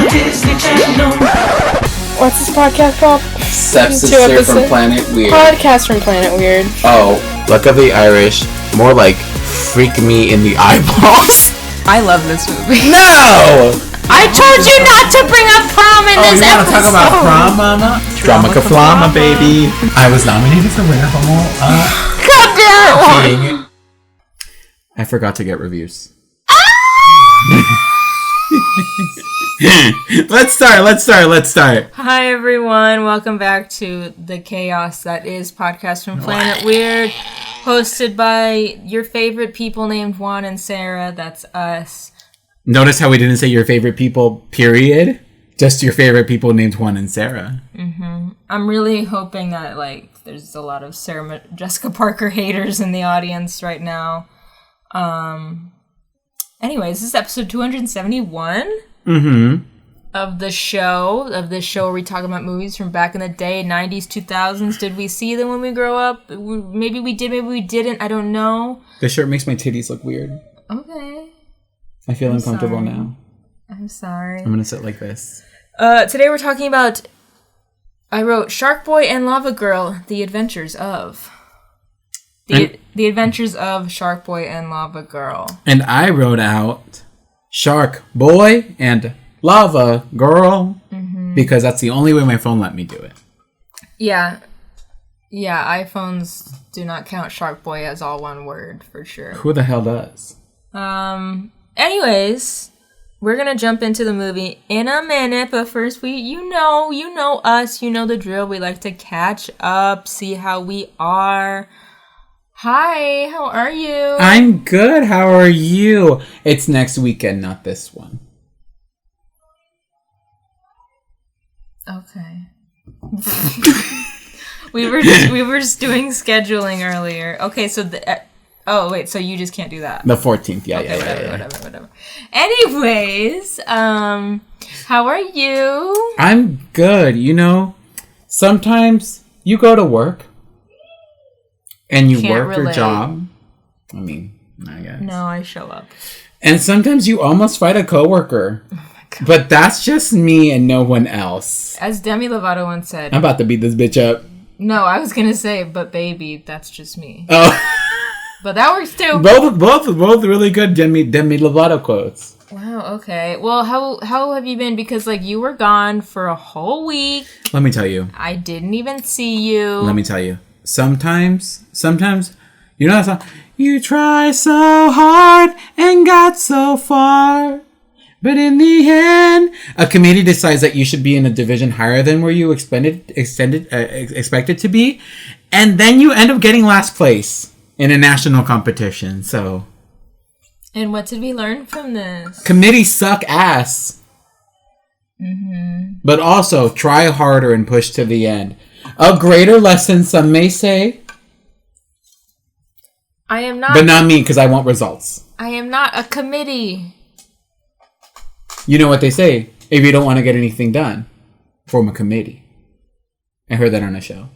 Disney Channel. What's this podcast called? Sepsis from Planet Weird. Podcast from Planet Weird. Oh, Luck of the Irish. More like freak me in the eyeballs. I love this movie. No! I told you not to bring up prom in this episode. Oh, you want to talk about prom, mama? Drama-ka-flama, baby. I was nominated for winner for more. God damn it! I forgot to get reviews. Let's start. Hi, everyone. Welcome back to the chaos that is Podcast from Planet Weird, hosted by your favorite people named Juan and Sarah. That's us. Notice how we didn't say your favorite people, period? Just your favorite people named Juan and Sarah. Mm-hmm. I'm really hoping that, there's a lot of Sarah Jessica Parker haters in the audience right now. Anyways, this is episode 271 of the show. Where we talk about movies from back in the day, 90s, 2000s. Did we see them when we grow up? Maybe we did, maybe we didn't. I don't know. This shirt makes my titties look weird. Okay. I feel uncomfortable now. I'm sorry. I'm going to sit like this. Today we're talking about, I wrote, Sharkboy and Lavagirl, The Adventures of. The Adventures of Sharkboy and Lavagirl. And I wrote out Sharkboy and Lavagirl because that's the only way my phone let me do it. Yeah, iPhones do not count Sharkboy as all one word, for sure. Who the hell does? Anyways, we're gonna jump into the movie in a minute, but first you know us, you know the drill. We like to catch up, see how we are. Hi, how are you? I'm good. How are you? It's next weekend, not this one. Okay. we were just doing scheduling earlier. Okay, so so you just can't do that. The 14th. Yeah, okay, yeah. Whatever. Anyways, how are you? I'm good. You know, sometimes you go to work and you work your job. I mean, I guess. No, I show up. And sometimes you almost fight a coworker. Oh my God. But that's just me and no one else. As Demi Lovato once said. I'm about to beat this bitch up. No, I was going to say, but baby, that's just me. Oh. But that works too. Both really good Demi Lovato quotes. Wow, okay. Well, how have you been? Because, you were gone for a whole week. Let me tell you. I didn't even see you. Let me tell you. Sometimes, you know that song? You try so hard and got so far, but in the end, a committee decides that you should be in a division higher than where you expected to be, and then you end up getting last place in a national competition. So, and what did we learn from this? Committees suck ass. But also try harder and push to the end. A greater lesson, some may say. I am not. But not me, because I want results. I am not a committee. You know what they say? If you don't want to get anything done, form a committee. I heard that on a show.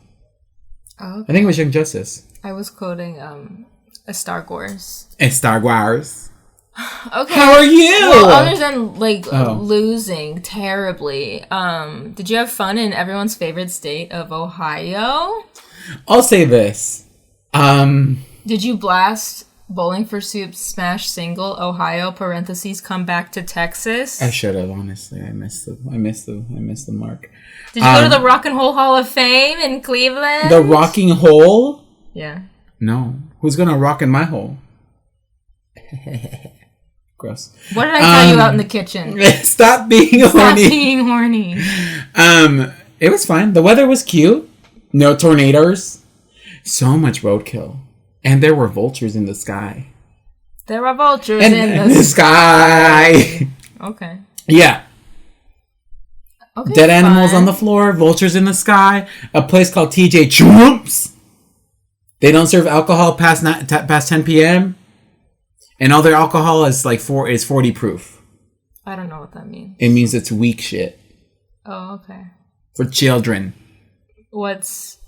Oh, okay. I think it was Young Justice. I was quoting a Star Wars. A Star Wars. Okay. How are you? Well, other than losing terribly, did you have fun in everyone's favorite state of Ohio? I'll say this. Did you blast Bowling for Soup's smash single Ohio () come back to Texas? I should have, honestly. I missed the mark. Did you go to the Rock and Roll Hall of Fame in Cleveland? The Rocking Hole? Yeah. No. Who's gonna rock in my hole? Gross. What did I tell you out in the kitchen? Stop being horny. Stop being horny. It was fine. The weather was cute. No tornadoes. So much roadkill. And there were vultures in the sky. There are vultures in the sky. Okay. Yeah. Okay. Dead animals on the floor. Vultures in the sky. A place called TJ Trumps. They don't serve alcohol past 10 p.m. And all their alcohol is 40 proof. I don't know what that means. It means it's weak shit. Oh, okay. For children. What's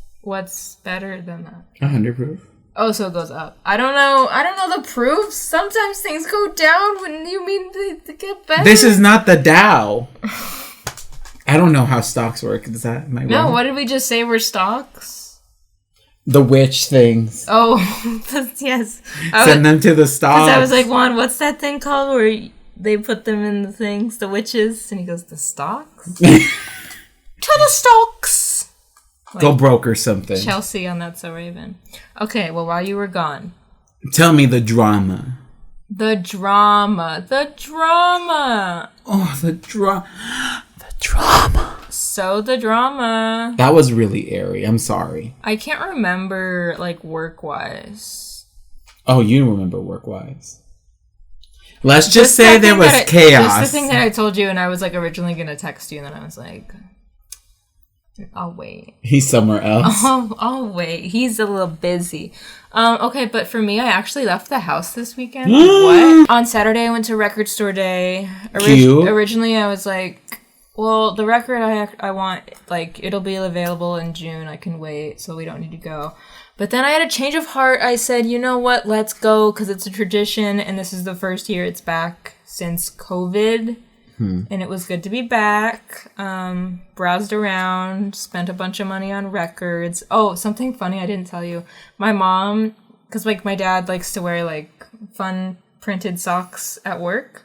better than that? 100 proof. Oh, so it goes up. I don't know the proofs. Sometimes things go down when you mean they get better. This is not the Dow. I don't know how stocks work. Is that my No, what did we just say were stocks? The witch things. Oh, yes. Send them to the stocks. Because I was like, Juan, what's that thing called where they put them in the things, the witches? And he goes, the stocks? To the stocks! Like, go broke or something. Chelsea on That's So Raven. Okay, well, while you were gone. Tell me the drama. The drama. Oh, the drama. The drama. So the drama. That was really airy. I'm sorry. I can't remember, like, work-wise. Oh, you remember work-wise. Let's just say there was chaos. Just the thing that I told you, and I was, like, originally going to text you, and then I was like, I'll wait. He's somewhere else. I'll wait. He's a little busy. Okay, but for me, I actually left the house this weekend. What? On Saturday, I went to record store day. Cute. Originally, I was like, well, the record I want, like, it'll be available in June. I can wait, so we don't need to go. But then I had a change of heart. I said, you know what? Let's go, because it's a tradition, and this is the first year it's back since COVID. And it was good to be back. Browsed around, spent a bunch of money on records. Oh, something funny I didn't tell you. My mom, because, like, my dad likes to wear, like, fun printed socks at work.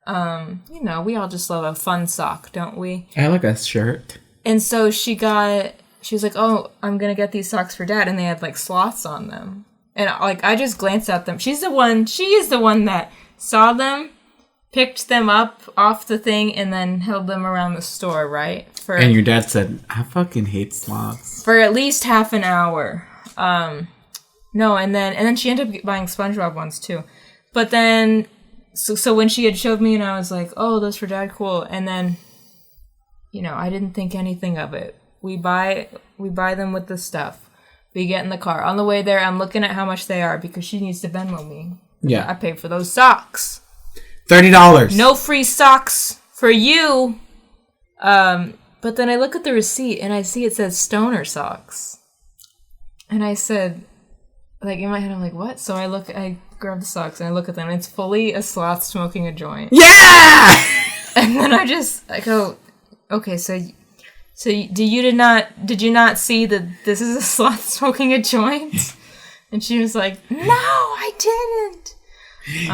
You know, we all just love a fun sock, don't we? I like a shirt. And so she was like, oh, I'm going to get these socks for Dad. And they had, like, sloths on them. And, like, I just glanced at them. She is the one that saw them, picked them up off the thing, and then held them around the store, right? And your dad said, I fucking hate sloths. For at least half an hour. No, and then she ended up buying SpongeBob ones, too. But then, so when she had showed me, and I was like, oh, those for Dad, cool. And then, you know, I didn't think anything of it. We buy them with the stuff. We get in the car. On the way there, I'm looking at how much they are, because she needs to Venmo me. Yeah. I paid for those socks. $30. No free socks for you. But then I look at the receipt and I see it says Stoner socks. And I said, like, in my head, I'm like, what? So I grab the socks and I look at them and it's fully a sloth smoking a joint. Yeah! And then I go, okay, so did you not see that this is a sloth smoking a joint? And she was like, no, I didn't.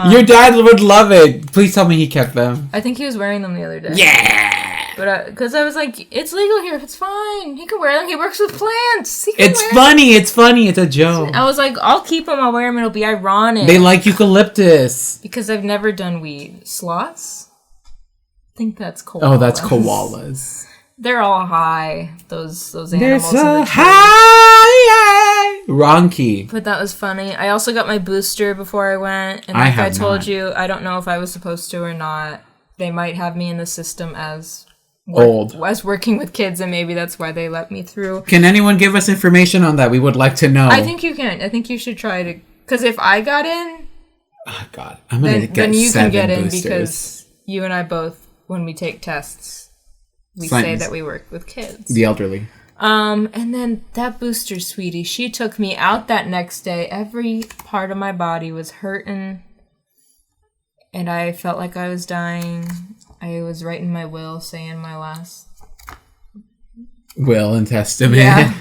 Your dad would love it. Please tell me he kept them. I think he was wearing them the other day. Yeah! But because I was like, it's legal here. It's fine. He can wear them. He works with plants. It's funny. It's funny. It's a joke. I was like, I'll keep them. I'll wear them. It'll be ironic. They like eucalyptus. Because I've never done weed. Sloths? I think that's koalas. Oh, that's koalas. They're all high. Those animals. They're so in the high. Wrong key. But that was funny. I also got my booster before I went. And like I told you, I don't know if I was supposed to or not. They might have me in the system as working with kids, and maybe that's why they let me through. Can anyone give us information on that? We would like to know. I think you can. I think you should try to. Because if I got in, oh God, I'm gonna then you can get in boosters. because you and I both, when we take tests, we say that we work with kids, the elderly. And then that booster, sweetie, she took me out that next day. Every part of my body was hurting, and I felt like I was dying. I was writing my will, saying my last will and testament. Yeah.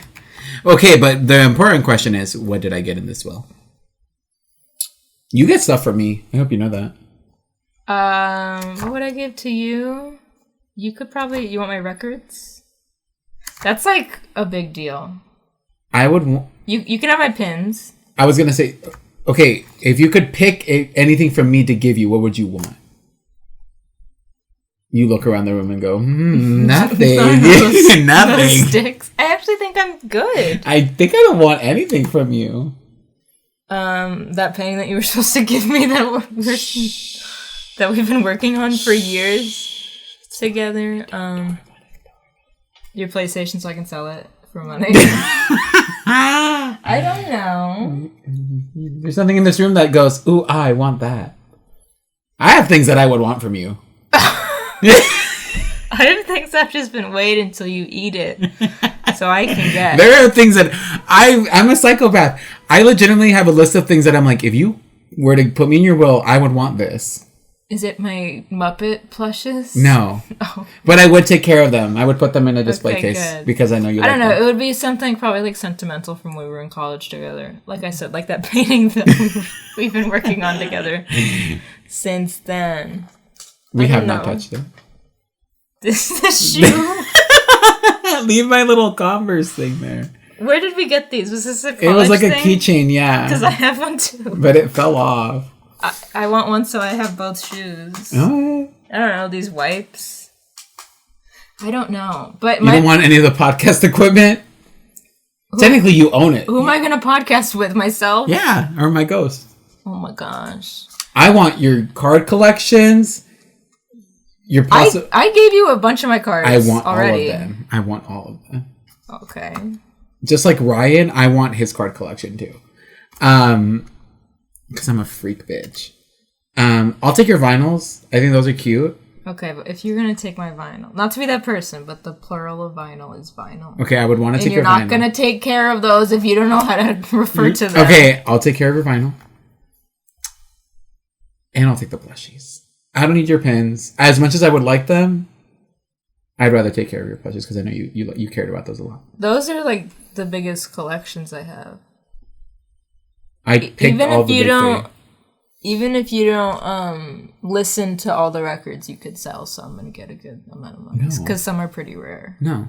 Okay, but the important question is, what did I get in this will? You get stuff from me. I hope you know that. What would I give to you? You could probably... You want my records? That's like a big deal. I would... You can have my pins. I was going to say... Okay, if you could pick anything from me to give you, what would you want? You look around the room and go, nothing. Nothing. Sticks. I actually think I'm good. I think I don't want anything from you. That painting that you were supposed to give me that we've been working on for years together. Your PlayStation, so I can sell it for money. I don't know. There's nothing in this room that goes, ooh, I want that. I have things that I would want from you. I have things I've just been waiting until you eat it so I can get. There are things that I'm a psychopath. I legitimately have a list of things that I'm like, if you were to put me in your will, I would want this. Is it my Muppet plushes? No. Oh. But I would take care of them. I would put them in a display case good. because I know you. I don't know. Them. It would be something probably like sentimental from when we were in college together. Like I said, like that painting that we've been working on together since then. We have not touched it. This is the shoe. Leave my little Converse thing there. Where did we get these? Was this a college It was like thing? a keychain, yeah. Because I have one too. But it fell off. I want one so I have both shoes. Oh. I don't know, these wipes. I don't know. But you don't want any of the podcast equipment? Technically, you own it. Who am I going to podcast with? Myself? Yeah, or my ghost. Oh my gosh. I want your card collections. Your I gave you a bunch of my cards. I want already. all of them. I want all of them. Okay. Just like Ryan, I want his card collection too. Because I'm a freak bitch. I'll take your vinyls. I think those are cute. Okay, but if you're gonna take my vinyl, not to be that person, but the plural of vinyl is vinyl. Okay, I would want to take your vinyl. You're not gonna take care of those if you don't know how to refer to them. Okay, I'll take care of your vinyl. And I'll take the plushies. I don't need your pins. As much as I would like them, I'd rather take care of your plushies because I know you cared about those a lot. Those are like the biggest collections I have. I picked all the big three. Even if you don't listen to all the records, you could sell some and get a good amount of money. Because some are pretty rare. No.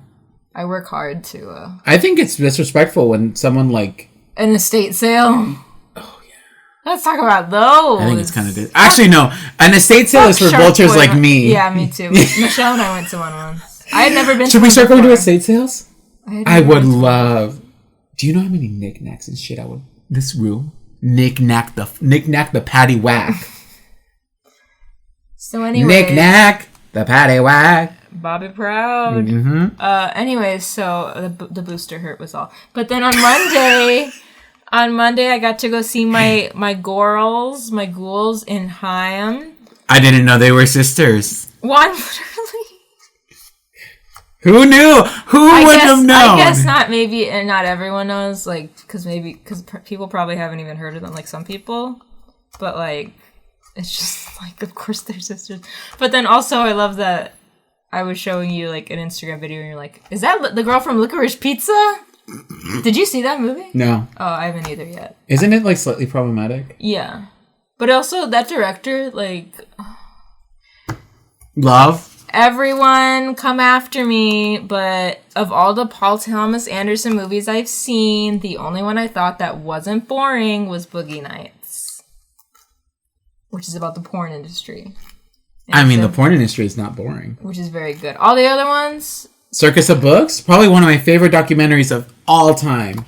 I work hard to... I think it's disrespectful when someone like... An estate sale? Oh, yeah. Let's talk about those. I think it's kind of... Actually, no. An estate sale is for vultures like me. Yeah, me too. Michelle and I went to one once. I had never been to Should we start going to estate sales? I would love... Do you know how many knickknacks and shit I would... This room? Knick-knack the patty whack. So anyway, knick-knack the patty whack. Bobby Proud. Mm-hmm. Anyways, so the booster hurt was all. But then on Monday I got to go see my ghouls in Haim. I didn't know they were sisters. One literally. Who knew? Who would have known? I guess not. Maybe, and not everyone knows. Like, because people probably haven't even heard of them. Like some people, but like, it's just like, of course they're sisters. But then also, I love that I was showing you like an Instagram video, and you're like, "Is that the girl from Licorice Pizza?" Did you see that movie? No. Oh, I haven't either yet. Isn't it like slightly problematic? Yeah, but also that director, like, Love. Everyone come after me, but of all the Paul Thomas Anderson movies I've seen, the only one I thought that wasn't boring was Boogie Nights, which is about the porn industry. The porn industry is not boring. Which is very good. All the other ones... Circus of Books? Probably one of my favorite documentaries of all time.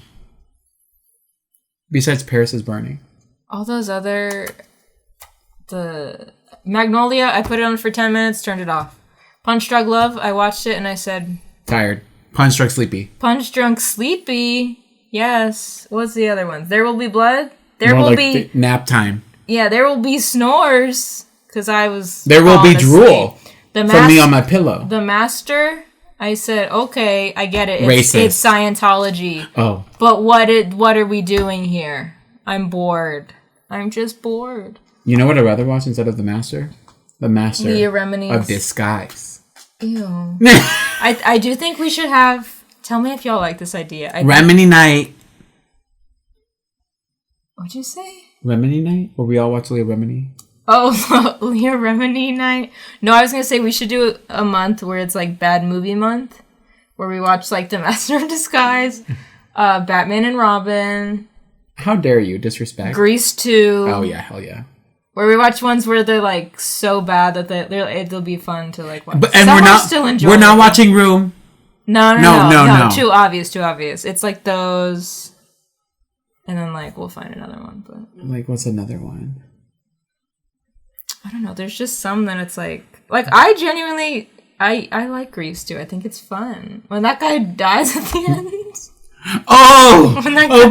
Besides Paris is Burning. All those other... The... Magnolia, I put it on for 10 minutes, turned it off. Punch Drunk Love, I watched it and I said... Tired. Punch Drunk Sleepy. Punch Drunk Sleepy. Yes. What's the other one? There Will Be Blood? There Will Be... Nap Time. Yeah, There Will Be Snores. Because I was... There Will Be Drool. From Me on My Pillow. The Master, I said, okay, I get it. Racist. It's Scientology. Oh. But what are we doing here? I'm bored. I'm just bored. You know what I'd rather watch instead of The Master? The Master of Disguise. Ew. I do think we should have... Tell me if y'all like this idea. Remini Night. What'd you say? Remini Night? Where we all watch Leah Remini? Oh, Leah Remini Night? No, I was going to say we should do a month where it's like Bad Movie Month. Where we watch like The Master of Disguise, Batman and Robin. How dare you disrespect? Grease 2. Oh yeah, hell yeah. Where we watch ones where they're like so bad that it'll be fun to like watch. But and we're not watching Room. No. Too obvious. It's like those, and then like we'll find another one. But like, what's another one? I don't know. There's just some that it's like I genuinely I like Grease too. I think it's fun when that guy dies at the end. Oh!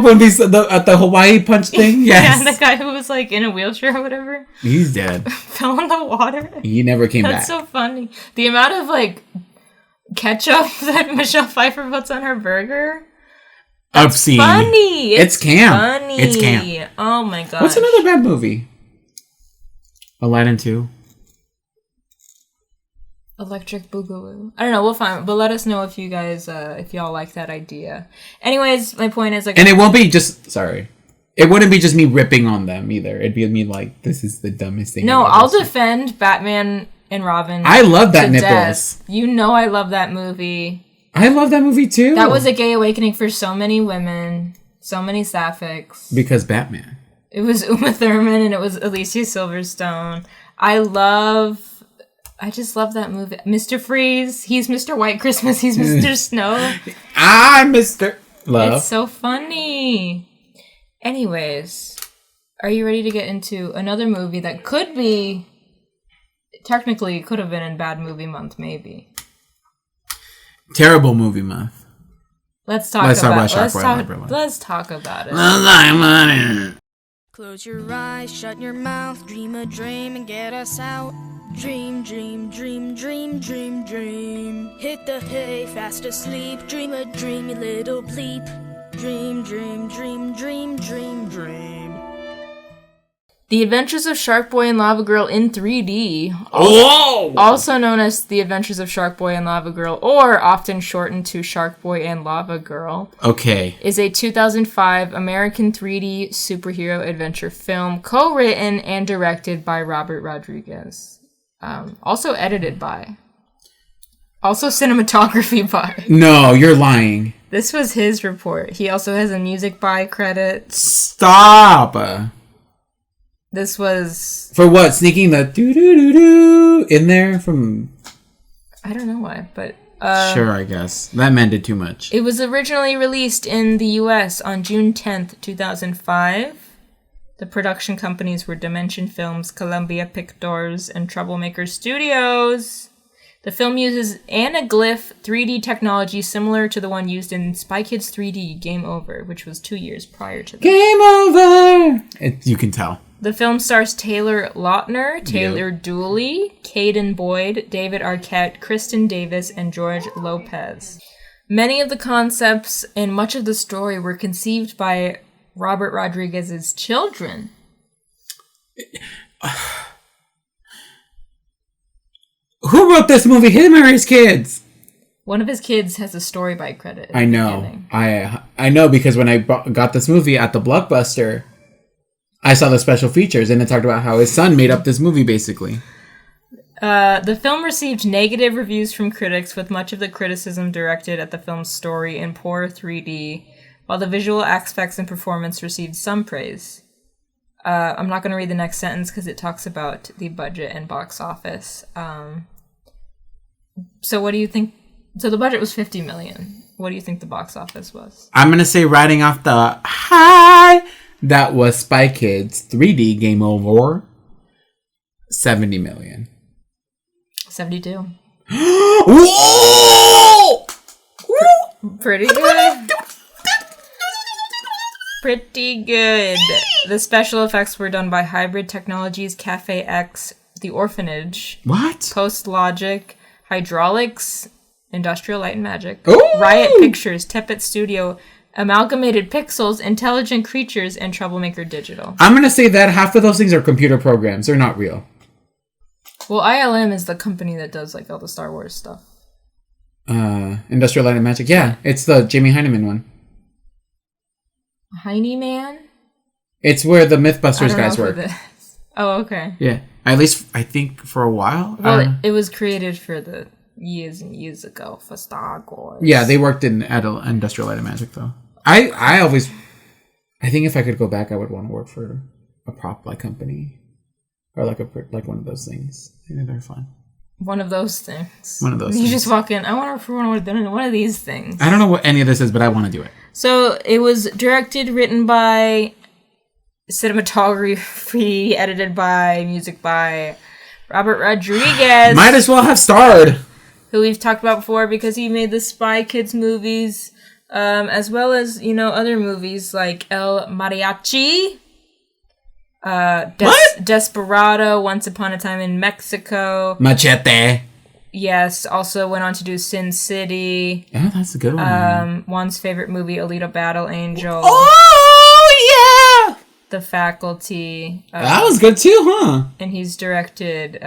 When he's at the Hawaii punch thing? Yes. Yeah, the guy who was like in a wheelchair or whatever. He's dead. Fell in the water. He never came back. That's so funny. The amount of like ketchup that Michelle Pfeiffer puts on her burger. Obscene. Funny. It's camp. Funny. It's camp. Oh my god. What's another bad movie? Aladdin 2. Electric Boogaloo. I don't know. We'll find, but let us know if you guys, if y'all like that idea. Anyways, my point is like, and it won't be just it wouldn't be just me ripping on them either. It'd be me like, this is the dumbest thing. No, I'll defend Batman and Robin. I love that nipples. Death. You know, I love that movie. I love that movie too. That was a gay awakening for so many women, so many sapphics. Because Batman. It was Uma Thurman and it was Alicia Silverstone. I just love that movie. Mr. Freeze. He's Mr. White Christmas. He's Mr. Snow. I'm Mr. Love. It's so funny. Anyways, are you ready to get into another movie that could have been in Bad Movie Month, maybe? Terrible movie month. Let's talk about it. Close your eyes, shut your mouth, dream a dream and get us out. Dream, dream, dream, dream, dream, dream. Hit the hay, fast asleep, dream a dream, you little bleep. Dream, dream, dream, dream, dream, dream. The Adventures of Sharkboy and Lavagirl in 3D, also known as The Adventures of Sharkboy and Lavagirl, or often shortened to Sharkboy and Lavagirl, is a 2005 American 3D superhero adventure film co-written and directed by Robert Rodriguez. Also edited by. Also cinematography by. No, you're lying. This was his report. He also has a music by credit. Stop! This was... For what? Sneaking the doo-doo-doo-doo in there from... I don't know why, but... sure, I guess. That man did too much. It was originally released in the US on June 10th, 2005. The production companies were Dimension Films, Columbia Pictures, and Troublemaker Studios. The film uses anaglyph 3D technology similar to the one used in Spy Kids 3D Game Over, which was 2 years prior to that. Game Over! You can tell. The film stars Taylor Lautner, Taylor Dooley, Caden Boyd, David Arquette, Kristen Davis, and George Lopez. Many of the concepts and much of the story were conceived by Robert Rodriguez's children. Who wrote this movie? Him or his kids? One of his kids has a story by credit. I know. I know because when I got this movie at the Blockbuster, I saw the special features and it talked about how his son made up this movie, basically. The film received negative reviews from critics, with much of the criticism directed at the film's story and poor 3D, while the visual aspects and performance received some praise. I'm not going to read the next sentence because it talks about the budget and box office. So what do you think? So the budget was $50 million. What do you think the box office was? I'm going to say riding off the high that was Spy Kids 3D Game Over, $70 million. 72. Whoa! Pretty good. Pretty good. The special effects were done by Hybrid Technologies, Cafe X, The Orphanage. What? Post Logic, Hydraulics, Industrial Light and Magic, Ooh! Riot Pictures, Tepet Studio, Amalgamated Pixels, Intelligent Creatures, and Troublemaker Digital. I'm going to say that half of those things are computer programs. They're not real. Well, ILM is the company that does like all the Star Wars stuff. Industrial Light and Magic. Yeah, it's the Jamie Heineman one. Heineman? It's where the Mythbusters guys work. Oh, okay. Yeah, at least I think for a while. Well, it was created for the years and years ago for Star Wars. Yeah, they worked at Industrial Light and Magic though. I think if I could go back, I would want to work for a prop like company or like one of those things. I think they're fun. One of those things. One of those. You things. just walk in. I want to work for one of these things. I don't know what any of this is, but I want to do it. So it was directed, written by, cinematography, edited by, music by Robert Rodriguez. Might as well have starred. Who we've talked about before because he made the Spy Kids movies, as well as, other movies like El Mariachi, Desperado, Once Upon a Time in Mexico. Machete. Yes, also went on to do Sin City. Oh, that's a good one. Juan's favorite movie, Alita Battle Angel. Oh, yeah! The Faculty. That was good too, huh? And he's directed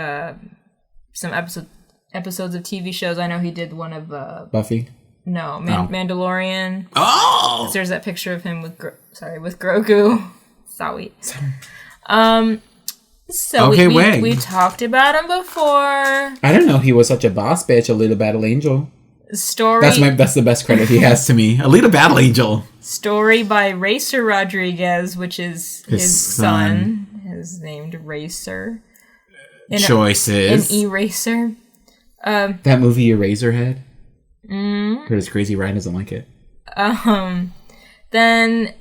some episodes. episodes of TV shows. I know he did one of Buffy. No, Mandalorian. Oh, There's that picture of him with Grogu. Sorry. So okay, we talked about him before. I didn't know he was such a boss bitch, a little battle angel. Story. That's the best credit he has to me. A little battle angel. Story by Racer Rodriguez, which is his son. Is named Racer. Choices. An eraser. That movie Eraserhead. Heard his crazy Ryan doesn't like it. Then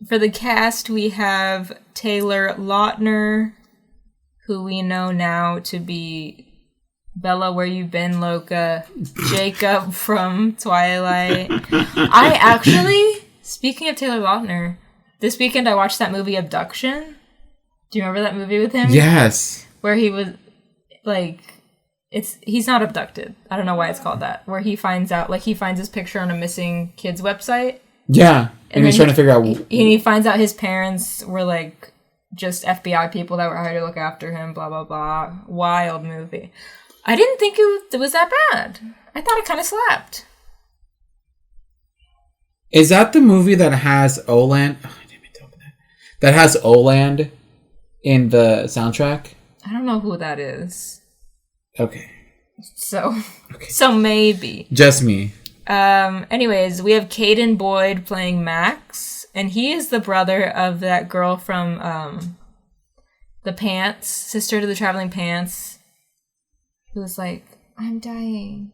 for the cast we have Taylor Lautner, who we know now to be Bella, Where You Been, Loca, Jacob from Twilight. I actually, speaking of Taylor Lautner, this weekend I watched that movie Abduction. Do you remember that movie with him? Yes. Where he was like, he's not abducted. I don't know why it's called that. Where he finds his picture on a missing kids website. Yeah. And he's trying to figure out. And he finds out his parents were like just FBI people that were hired to look after him. Blah blah blah. Wild movie. I didn't think it was that bad. I thought it kind of slapped. Is that the movie that has Oland? Oh, I didn't mean to open that. That has Oland in the soundtrack? I don't know who that is. Okay. So maybe. Just me. Anyways, we have Caden Boyd playing Max, and he is the brother of that girl from the Pants, Sister to the Traveling Pants, who was like, I'm dying.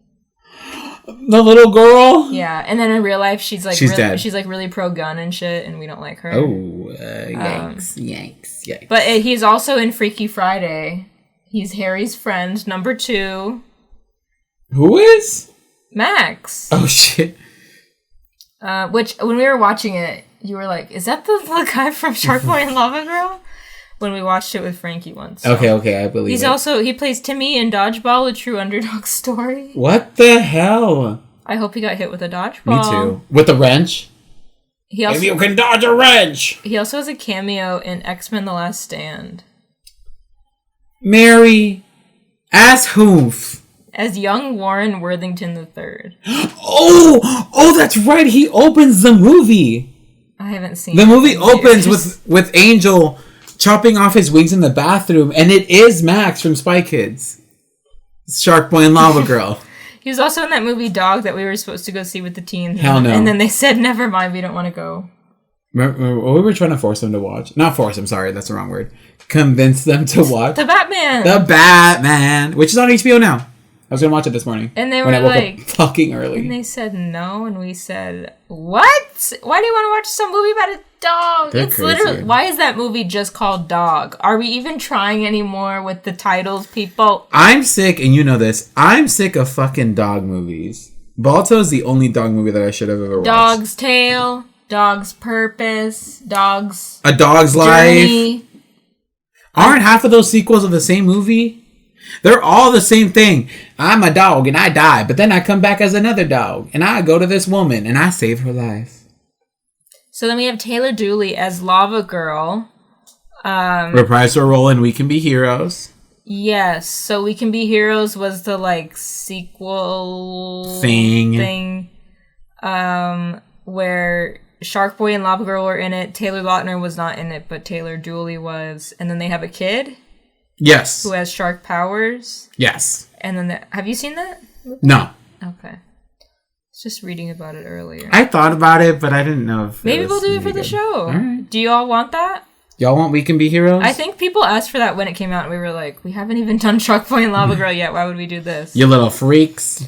The little girl? Yeah, and then in real life, she's dead. She's like really pro-gun and shit, and we don't like her. Oh, yikes. But he's also in Freaky Friday. He's Harry's friend, number 2. Who is? Max. Oh, shit. Which, when we were watching it, you were like, is that the guy from Sharkboy and Lavagirl? When we watched it with Frankie once. So. Okay, I believe He plays Timmy in Dodgeball, A True Underdog Story. What the hell? I hope he got hit with a dodgeball. Me too. With a wrench? If you can dodge a wrench! He also has a cameo in X-Men The Last Stand. Mary Asshoof. As young Warren Worthington III. Oh, that's right. He opens the movie. I haven't seen the movie opens with Angel chopping off his wings in the bathroom, and it is Max from Spy Kids. Sharkboy and Lavagirl. He was also in that movie Dog that we were supposed to go see with the teens. Hell no. And then they said, never mind, we don't want to go. Remember, we were trying to force them to watch. Not force them, sorry, that's the wrong word. Convince them to watch. The Batman! The Batman! Which is on HBO now. I was going to watch it this morning. And they were like... fucking early. And they said no, and we said, what? Why do you want to watch some movie about a dog? They're crazy. Literally... Why is that movie just called Dog? Are we even trying anymore with the titles, people? I'm sick, and you know this. I'm sick of fucking dog movies. Balto's the only dog movie that I should have ever watched. Dog's Tale, Dog's Purpose, Dog's... A Dog's Journey. Life. Aren't half of those sequels of the same movie? They're all the same thing. I'm a dog and I die, but then I come back as another dog and I go to this woman and I save her life. So then we have Taylor Dooley as Lavagirl. Reprise her role in We Can Be Heroes. Yes, so We Can Be Heroes was the sequel thing where Sharkboy and Lavagirl were in it. Taylor Lautner was not in it, but Taylor Dooley was. And then they have a kid. Yes. Who has shark powers. Yes. And then have you seen that movie? No. Okay. I was just reading about it earlier. I thought about it, but I didn't know if maybe we'll do it for the show. All right. Do you all want that? Y'all want We Can Be Heroes? I think people asked for that when it came out, and we were like, we haven't even done Sharkboy and Lavagirl yet. Why would we do this? You little freaks.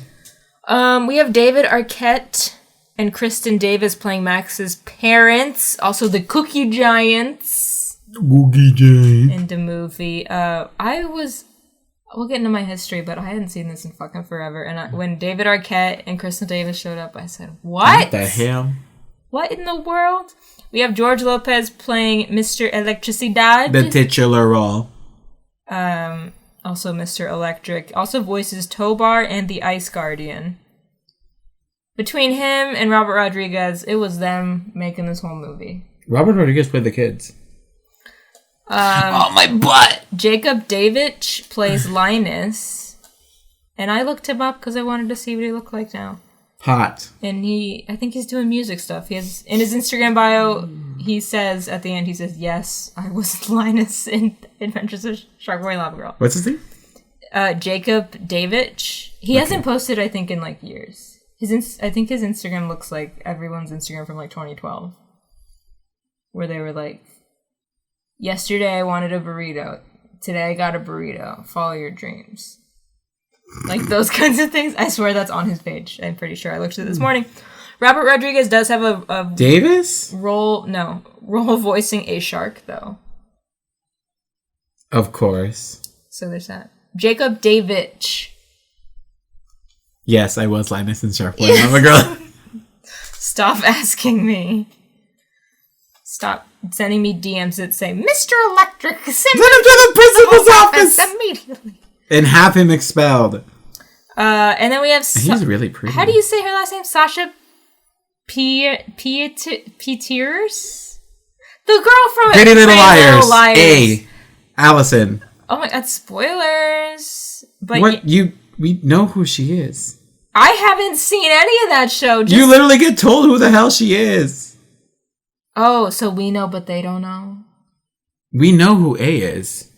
We have David Arquette and Kristen Davis playing Max's parents. Also the Cookie Giants. In the movie. We'll get into my history, but I hadn't seen this in fucking forever. And when David Arquette and Kristen Davis showed up, I said, what the hell? What in the world? We have George Lopez playing Mr. Electricidad. The titular role. Also Mr. Electric. Also voices Tobar and the Ice Guardian. Between him and Robert Rodriguez, it was them making this whole movie. Robert Rodriguez played the kids. Oh, my butt! Jacob Davidge plays Linus. And I looked him up because I wanted to see what he looked like now. Hot. And I think he's doing music stuff. He has, in his Instagram bio, he says, at the end, he says, yes, I was Linus in Adventures of Sharkboy and Lavagirl. What's his name? Jacob Davich. He hasn't posted, I think, in like years. I think his Instagram looks like everyone's Instagram from like 2012. Where they were like, yesterday I wanted a burrito. Today I got a burrito. Follow your dreams. Like those kinds of things. I swear that's on his page. I'm pretty sure. I looked at it this morning. Robert Rodriguez does have a Davis? role voicing a shark, though. Of course. So there's that. Jacob Davich. Yes, I was Linus in Sharkboy and Lavagirl. Stop asking me. Stop sending me DMs that say, Mr. Electric, send him to the principal's office immediately. And have him expelled. And then we have... He's really pretty. How do you say her last name? Sasha Peters? The girl from Pretty Little Liars. Liars. A. Allison. Oh my god, spoilers. But What? We know who she is. I haven't seen any of that show. You literally get told who the hell she is. Oh, so we know, but they don't know? We know who A is.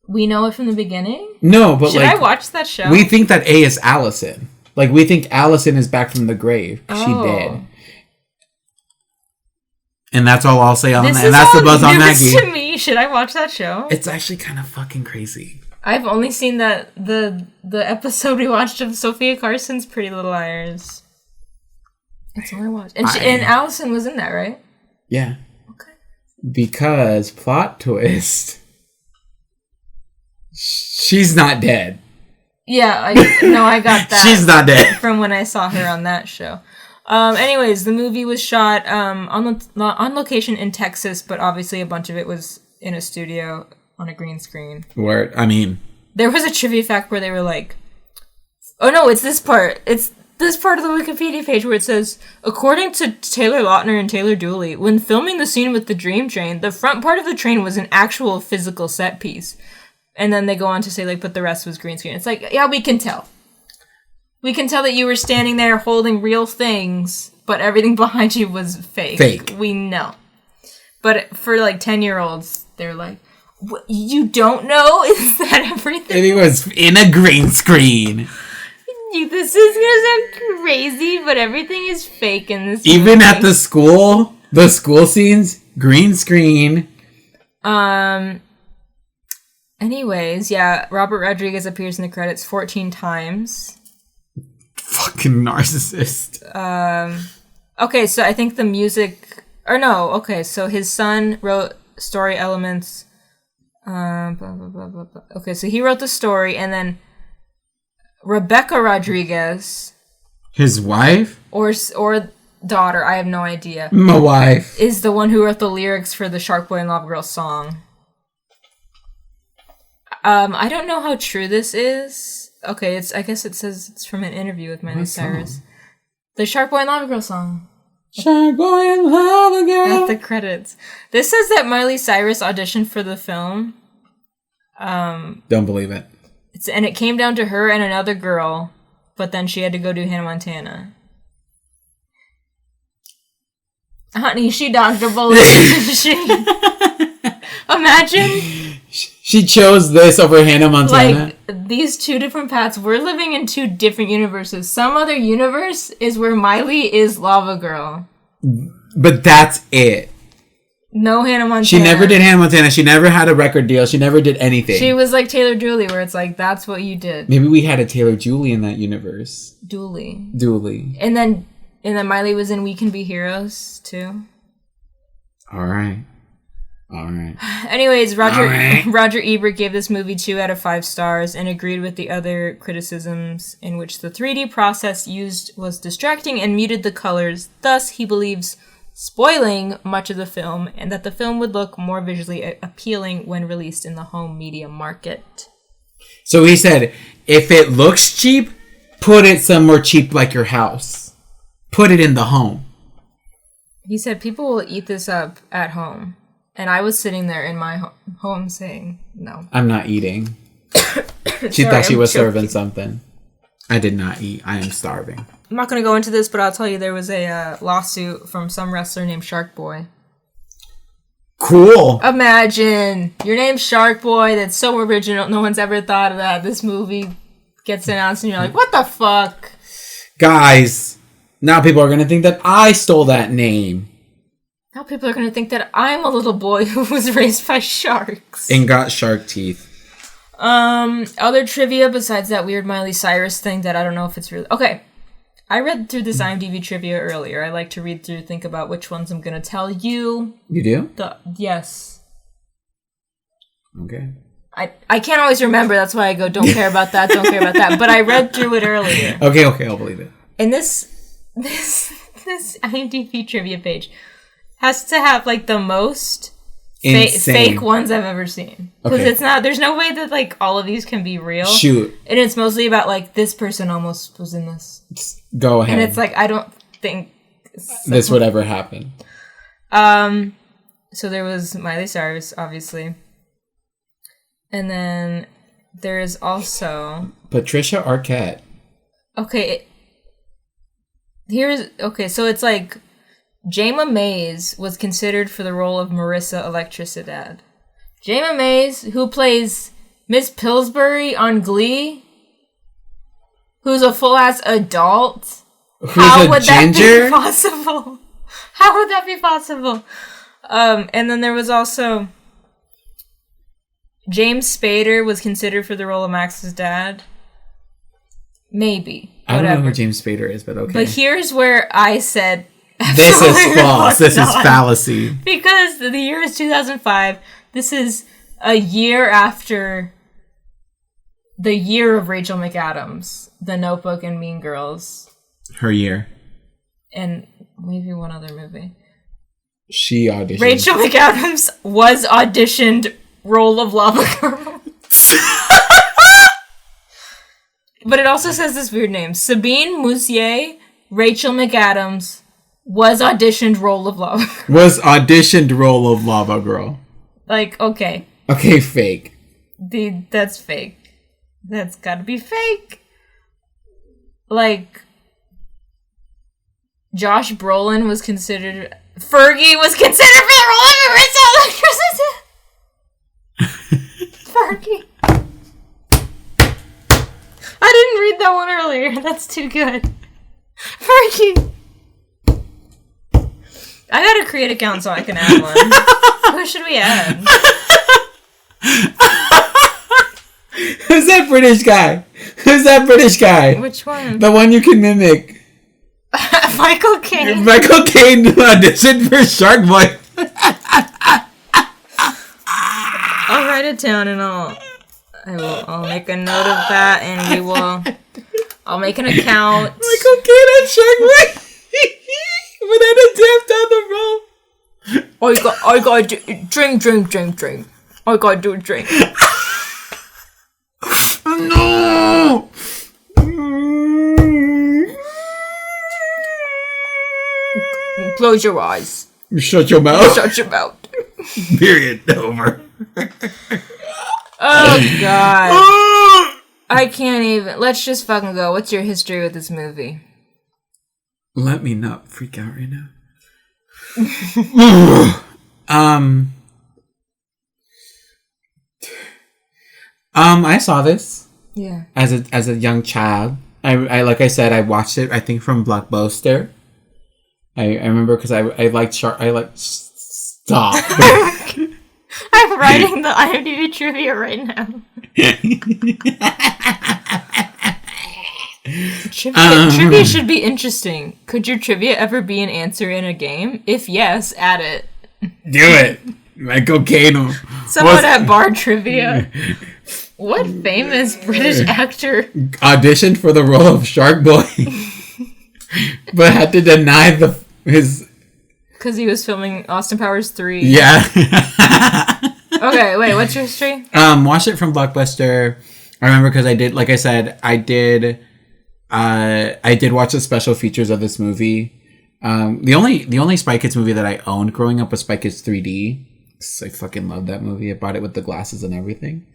We know it from the beginning? No, but Should I watch that show? We think that A is Allison. Like, we think Allison is back from the grave. Oh. She did. And that's all I'll say on This that. is And that's all the buzz on news Maggie. to me. Should I watch that show? It's actually kind of fucking crazy. I've only seen the episode we watched of Sophia Carson's Pretty Little Liars. That's all I watched. And Allison was in that, right? Yeah. Okay. Because, plot twist, she's not dead. Yeah, I got that. She's not dead. From when I saw her on that show. Anyways, the movie was shot on location in Texas, but obviously a bunch of it was in a studio on a green screen. Where, I mean... There was a trivia fact where they were like... Oh no, it's this part. It's this part of the Wikipedia page where it says, according to Taylor Lautner and Taylor Dooley, when filming the scene with the dream train, the front part of the train was an actual physical set piece. And then they go on to say, like, but the rest was green screen. It's like, yeah, we can tell. We can tell that you were standing there holding real things, but everything behind you was fake. Fake. We know. But for, like, 10-year-olds, they're like, what, you don't know? Is that everything? And it was in a green screen. This is gonna sound crazy, but everything is fake in this Even movie. at the school scenes, green screen. Anyways, yeah, Robert Rodriguez appears in the credits 14 times. Fucking narcissist. Okay, so I think the music... Or no, okay, so his son wrote story elements. Blah, blah, blah, blah, blah. Okay, so he wrote the story, and then Rebecca Rodriguez... His wife? Or daughter, I have no idea. My wife. Is the one who wrote the lyrics for the Sharkboy and Lavagirl song. I don't know how true this is. Okay, I guess it says it's from an interview with Miley Cyrus. The Sharkboy and Lavagirl song. Sharkboy and Lavagirl. At the credits. This says that Miley Cyrus auditioned for the film. Don't believe it. And it came down to her and another girl, but then she had to go do Hannah Montana. Honey, she dodged a bullet. Imagine. She chose this over Hannah Montana. Like, these two different paths. We're living in two different universes. Some other universe is where Miley is Lavagirl. But that's it. No Hannah Montana. She never did Hannah Montana. She never had a record deal. She never did anything. She was like Taylor Dooley, where it's like, that's what you did. Maybe we had a Taylor Julie in that universe. Dooley. And then Miley was in We Can Be Heroes, too. All right. Anyways, Roger Ebert gave this movie 2 out of 5 stars and agreed with the other criticisms in which the 3D process used was distracting and muted the colors. Thus, he believes spoiling much of the film and that the film would look more visually appealing when released in the home media market. So he said, if it looks cheap, put it somewhere cheap like your house. Put it in the home. He said people will eat this up at home. And I was sitting there in my home saying, no. I'm not eating. She thought she was serving something. I did not eat. I am starving. I'm not going to go into this, but I'll tell you there was a lawsuit from some wrestler named Sharkboy. Cool. Imagine your name's Sharkboy. That's so original. No one's ever thought of that. This movie gets announced, and you're like, "What the fuck?" Guys, now people are gonna think that I stole that name. Now people are gonna think that I'm a little boy who was raised by sharks and got shark teeth. Other trivia besides that weird Miley Cyrus thing that I don't know if it's really okay. I read through this IMDb trivia earlier. I like to read through, think about which ones I'm going to tell you. You do? Yes. Okay. I can't always remember. That's why I go, don't care about that, don't care about that. But I read through it earlier. Okay, I'll believe it. And this IMDb trivia page has to have, like, the most fake ones I've ever seen. Because it's not, there's no way that, like, all of these can be real. Shoot. And it's mostly about, like, this person almost was in this. Go ahead. And it's like, I don't think this would ever happen. So there was Miley Cyrus, obviously. And then there's also Patricia Arquette. Okay. So it's like Jayma Mays was considered for the role of Marissa Electricidad. Jayma Mays, who plays Miss Pillsbury on Glee, who's a full-ass adult. How would that be possible? How would that be possible? And then there was also James Spader was considered for the role of Max's dad. Maybe. I don't know who James Spader is, but okay. But here's where I said... This is false. This is fallacy. Because the year is 2005. This is a year after the year of Rachel McAdams, The Notebook and Mean Girls. Her year. And maybe one other movie. She auditioned. Rachel McAdams was auditioned role of Lavagirl. But it also says this weird name. Sabine Moussier, Rachel McAdams, was auditioned role of Lavagirl. Was auditioned role of Lavagirl. Like, okay. Okay, fake. That's fake. That's gotta be fake. Like, Josh Brolin was considered... Fergie was considered for the role of Marissa Electricidad. Fergie. I didn't read that one earlier. That's too good. Fergie. I gotta create an account so I can add one. Who should we add? Who's that British guy? Who's that British guy? Which one? The one you can mimic. Michael Caine. Michael Caine auditioned for Sharkboy. I'll write it down and I'll make a note of that and I'll make an account. Michael Caine and Sharkboy. But then attempt down the road. I gotta drink. I gotta do a drink. No. Close your eyes. Shut your mouth. Shut your mouth. Period. Over. Oh, God. I can't even. Let's just fucking go. What's your history with this movie? Let me not freak out right now. I saw this. Yeah. As a young child. I like I said, I watched it, I think, from Blockbuster. I remember because I liked stop. I'm writing the IMDb trivia right now. Trivia should be interesting. Could your trivia ever be an answer in a game? If yes, add it. Do it. Michael Caine. Someone at bar trivia. What famous British actor auditioned for the role of Sharkboy, but had to deny his because he was filming Austin Powers 3. Yeah. Okay, wait. What's your history? Watched it from Blockbuster. I remember because I did, like I said, I did watch the special features of this movie. The only Spy Kids movie that I owned growing up was Spy Kids 3D. I fucking loved that movie. I bought it with the glasses and everything.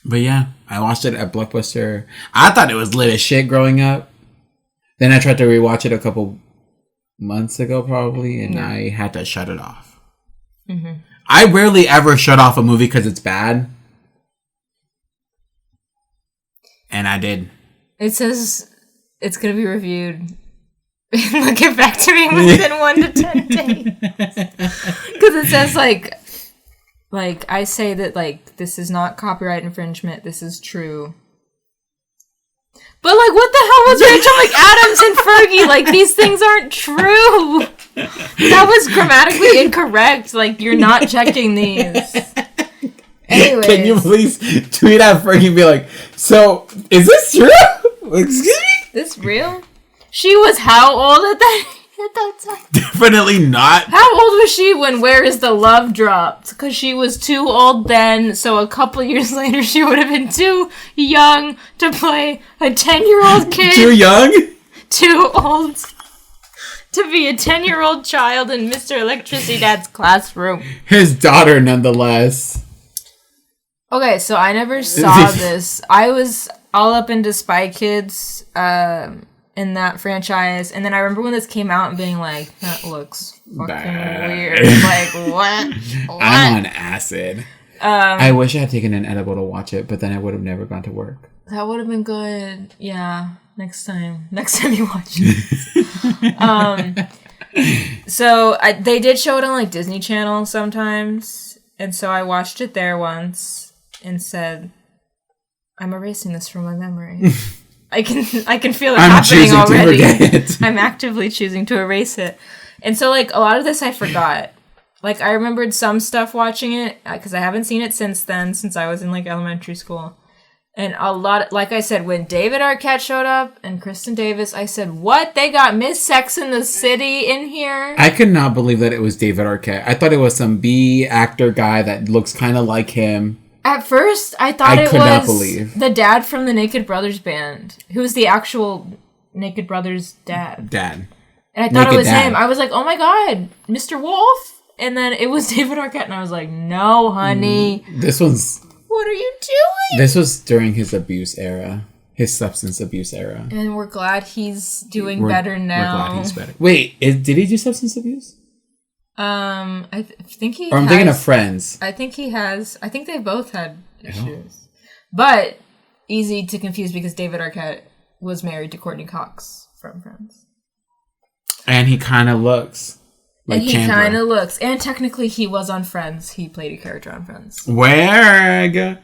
But yeah, I watched it at Blockbuster. I thought it was lit as shit growing up. Then I tried to rewatch it a couple months ago, probably, and I had to shut it off. Mm-hmm. I rarely ever shut off a movie because it's bad. And I did. It says it's going to be reviewed. Look, get back to me within 1 to 10 days. Because it says, like, I say that, like, this is not copyright infringement. This is true. But, like, what the hell was Rachel McAdams and Fergie? Like, these things aren't true. That was grammatically incorrect. Like, you're not checking these. Anyways. Can you please tweet at Fergie and be like, so, is this true? Excuse me? This real? She was how old at that time? Definitely not. How old was she when Where Is the Love dropped? Because she was too old then, so a couple years later she would have been too young to play a 10-year-old kid. Too young? Too old to be a 10-year-old child in Mr. Electricity Dad's classroom. His daughter, nonetheless. Okay, so I never saw this. I was all up into Spy Kids, in that franchise, and then I remember when this came out and being like, that looks fucking weird. Like, what? I'm on acid. I wish I had taken an edible to watch it, but then I would have never gone to work. That would have been good. Yeah, next time you watch it. So they did show it on like Disney Channel sometimes, and so I watched it there once and said, I'm erasing this from my memory. I can feel it happening already. I'm actively choosing to erase it. And so, like, a lot of this I forgot. Like, I remembered some stuff watching it, because I haven't seen it since then, since I was in, like, elementary school. And a lot, like I said, when David Arquette showed up and Kristen Davis, I said, what? They got Miss Sex and the City in here? I could not believe that it was David Arquette. I thought it was some B actor guy that looks kind of like him. At first, I thought it was the dad from the Naked Brothers band, who's the actual Naked Brothers dad. And I thought it was him. I was like, oh my god, Mr. Wolf? And then it was David Arquette, and I was like, no, honey. What are you doing? This was during his abuse era. His substance abuse era. And we're glad he's doing better now. We're glad he's better. Wait, did he do substance abuse? I think he. Or I'm thinking of Friends. I think he has. I think they both had issues, but easy to confuse because David Arquette was married to Courtney Cox from Friends, and he kind of looks like Chandler. And technically, he was on Friends. He played a character on Friends. Where?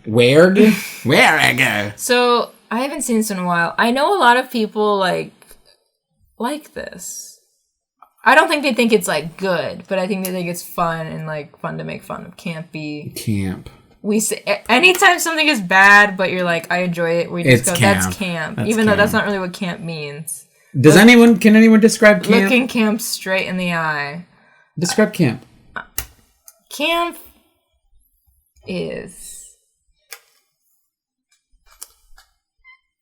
So I haven't seen this in a while. I know a lot of people like this. I don't think they think it's, like, good, but I think they think it's fun and, like, fun to make fun of. Camp. We say, anytime something is bad, but you're like, I enjoy it, we just go, camp. That's camp. Though that's not really what camp means. Can anyone describe camp? Looking camp straight in the eye. Describe camp. Camp is...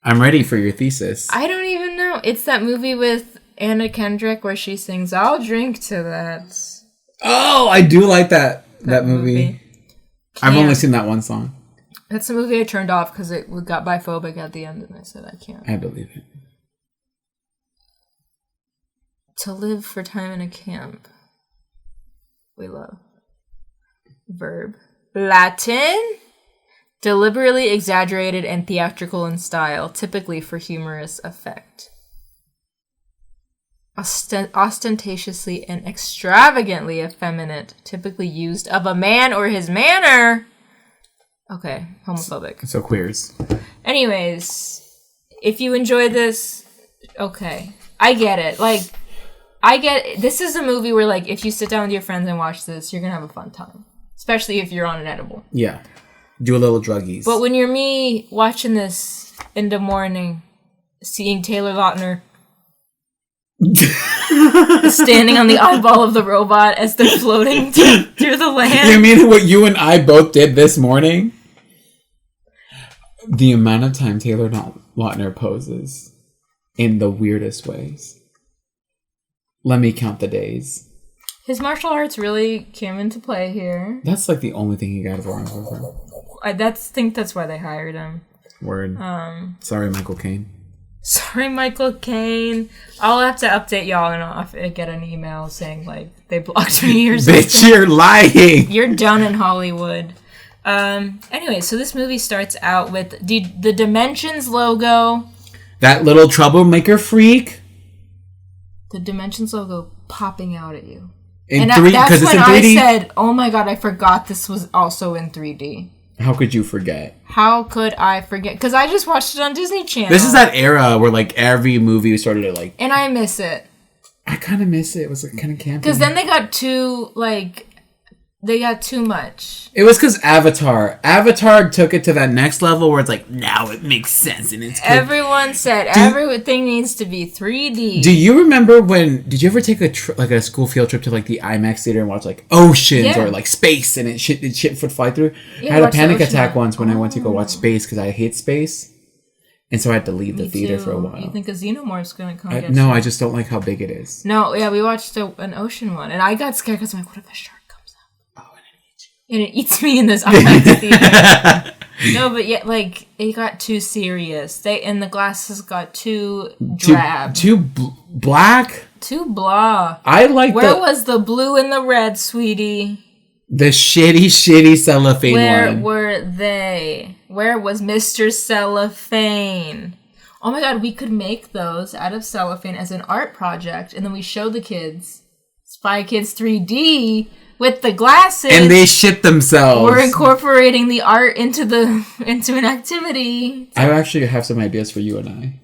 I'm ready for your thesis. I don't even know. It's that movie with Anna Kendrick where she sings, I'll drink to that. Oh, I do like that movie. I've only seen that one song. That's the movie I turned off because it got biphobic at the end, and I said, I can't. I believe it. To live for time in a camp. We love. Verb. Latin. Deliberately exaggerated and theatrical in style, typically for humorous effect. Ostentatiously and extravagantly effeminate, typically used of a man or his manner. Okay, homophobic. So queers. Anyways, if you enjoy this, okay. I get it. This is a movie where, like, if you sit down with your friends and watch this, you're gonna have a fun time. Especially if you're on an edible. Yeah. Do a little druggies. But when you're me watching this in the morning, seeing Taylor Lautner standing on the eyeball of the robot as they're floating through the land. You mean what you and I both did this morning? The amount of time Taylor Lautner poses in the weirdest ways. Let me count the days. His martial arts really came into play here. That's like the only thing he got wrong with him. I think that's why they hired him. Word. Sorry, Michael Caine. Sorry, Michael Caine. I'll have to update y'all and I'll get an email saying, like, they blocked me or something. Bitch, you're lying. You're done in Hollywood. Anyway, so this movie starts out with the Dimensions logo. That little troublemaker freak. The Dimensions logo popping out at you. In and 3D, that's it's when in 3D. I said, oh my god, I forgot this was also in 3D. How could you forget? How could I forget? Because I just watched it on Disney Channel. This is that era where, like, every movie started to, like... And I miss it. I kind of miss it. It was, like, kind of campy. Because then they got too, like... They got too much. It was because Avatar took it to that next level where it's like, now it makes sense. And it's Everyone said everything needs to be 3D. Do you remember did you ever take a school field trip to, like, the IMAX theater and watch, like, oceans or, like, space and shit would fly through? Yeah, I had a panic attack once when I went to go watch space because I hate space. And so I had to leave the theater for a while. You think a xenomorph's going to come get No, you? I just don't like how big it is. No, yeah, we watched an ocean one. And I got scared because I'm like, what if a shark comes up? Oh, and it eats you. And it eats me in this IMAX theater. No, but yet, like, it got too serious. And the glasses got too drab. Too black? Too blah. I like Where was the blue and the red, sweetie? the shitty cellophane Where one. were they? Where was Mr. Cellophane? Oh my god, we could make those out of cellophane as an art project, and then we show the kids Spy Kids 3D with the glasses. And they shit themselves. We're incorporating the art into an activity. I actually have some ideas for you and I.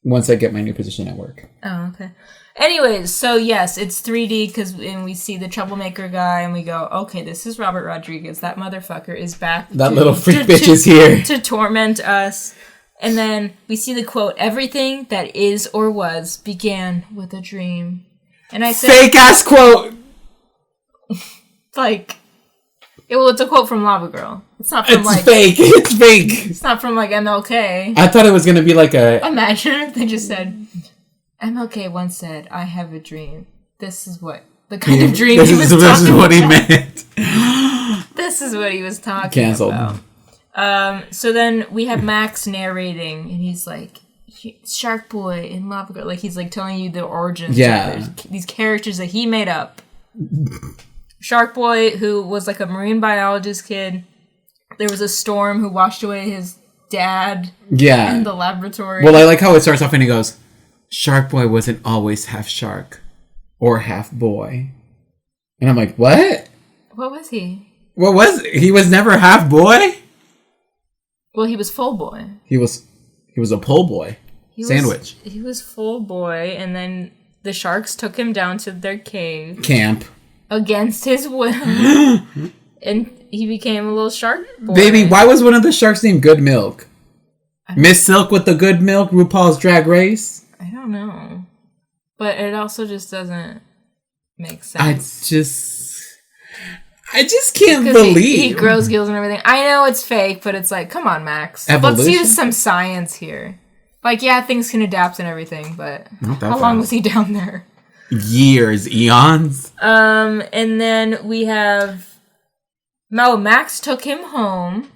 Once I get my new position at work. Oh, okay. Anyways, so yes, it's 3D because we see the troublemaker guy and we go, okay, this is Robert Rodriguez. That motherfucker is back. That little freak bitch is here. To torment us. And then we see the quote, everything that is or was began with a dream. And I said... Fake ass quote! Like... it's a quote from Lavagirl. It's not from It's fake. It's fake. It's not from like MLK. I thought it was going to be like a... Imagine if they just said... MLK once said, I have a dream. This is what... The kind of dream this he was is talking what he about. meant. This is what he was talking Cancelled. about. So then we have Max narrating, and he's like, Sharkboy and Lavagirl. Like, he's like telling you the origins of these characters that he made up. Sharkboy, who was like a marine biologist kid. There was a storm who washed away his dad in the laboratory. Well, I like how it starts off and he goes, Sharkboy wasn't always half shark or half boy. And I'm like, what? What was he? What was it? He was never half boy? Well, he was full boy. He was a pull boy. Sandwich. He was full boy, and then the sharks took him down to their cave. Camp. Against his will. And he became a little shark boy. Baby, why was one of the sharks named Good Milk? Miss Silk with the good milk, RuPaul's Drag Race? I don't know. But it also just doesn't make sense. I just can't believe. He grows gills and everything. I know it's fake, but it's like, come on, Max. Evolution? Let's use some science here. Like, yeah, things can adapt and everything, but how long was he down there? Years, eons. And then we have... Max took him home,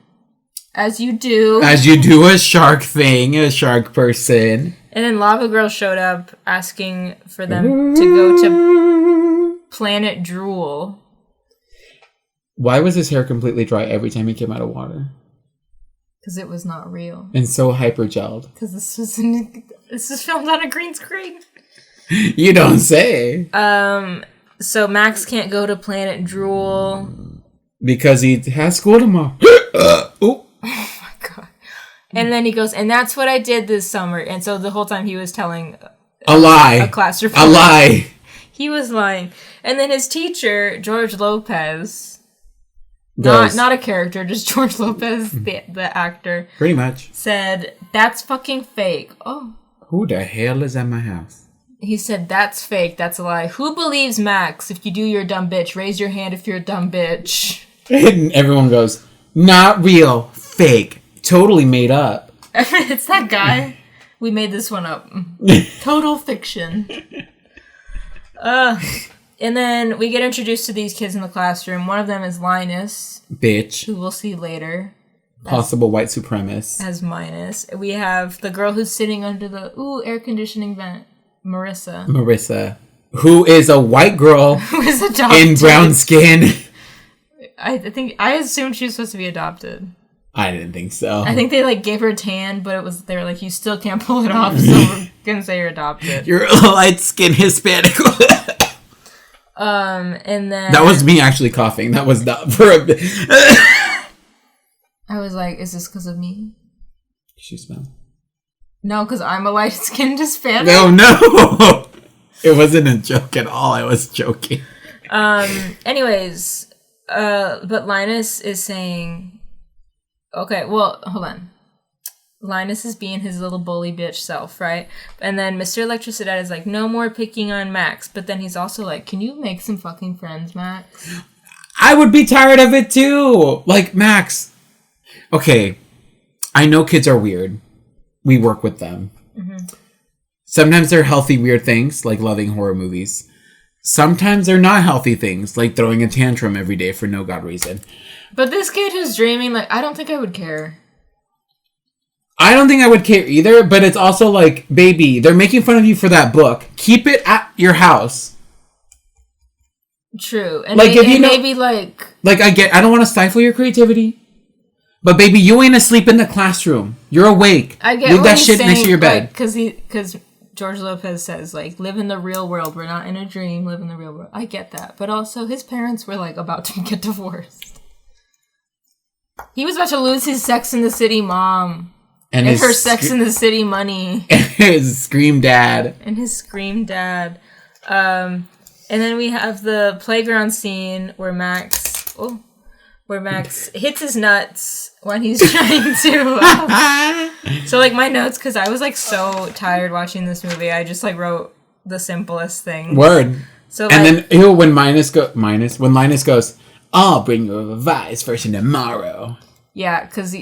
as you do. As you do a shark thing, a shark person. And then Lavagirl showed up asking for them to go to Planet Drool. Why was his hair completely dry every time he came out of water? Because it was not real. And so hypergelled. Because this was filmed on a green screen. You don't say. So Max can't go to Planet Drool. Because he has school tomorrow. Oh my god. And then he goes, and that's what I did this summer. And so the whole time he was telling a lie. A class report. A lie. He was lying. And then his teacher, George Lopez... Not a character, just George Lopez, the actor. Pretty much. Said, that's fucking fake. Oh. Who the hell is at my house? He said, that's fake, that's a lie. Who believes Max? If you do, you're a dumb bitch. Raise your hand if you're a dumb bitch. And everyone goes, not real, fake, totally made up. It's that guy. We made this one up. Total fiction. And then we get introduced to these kids in the classroom. One of them is Linus. Bitch. Who we'll see later. Possible white supremacist. As Minus. We have the girl who's sitting under the air conditioning vent. Marissa. Who is a white girl who is adopted. In brown skin. I assumed she was supposed to be adopted. I didn't think so. I think they like gave her a tan, but they were like, you still can't pull it off, so we're gonna say you're adopted. You're a light skinned Hispanic. And then that was me actually coughing. That was not for a bit. I was like, is this because of me? She smell. No, because I'm a light skinned Hispanic. No. It wasn't a joke at all. I was joking. Anyways, but Linus is saying, okay, well, hold on. Linus is being his little bully bitch self, right? And then Mr. Electricidad is like, no more picking on Max. But then he's also like, can you make some fucking friends, Max? I would be tired of it too. Like, Max. Okay. I know kids are weird. We work with them. Mm-hmm. Sometimes they're healthy, weird things, like loving horror movies. Sometimes they're not healthy things, like throwing a tantrum every day for no god reason. But this kid who's dreaming, like, I don't think I would care. I don't think I would care either, but it's also like, baby, they're making fun of you for that book. Keep it at your house. True. And like, maybe like I don't want to stifle your creativity, but baby, you ain't asleep in the classroom. You're awake. I get Leave what that he's shit saying, next to your bed. Because George Lopez says, like, live in the real world. We're not in a dream. Live in the real world. I get that. But also, his parents were, like, about to get divorced. He was about to lose his Sex in the City mom. And her Sex in the City money. And his Scream dad. And then we have the playground scene where Max hits his nuts when he's trying to. So, like, my notes, because I was, like, so tired watching this movie, I just, like, wrote the simplest thing. Word. So, and like, then, when Linus goes, I'll bring you a revised version tomorrow. Yeah, because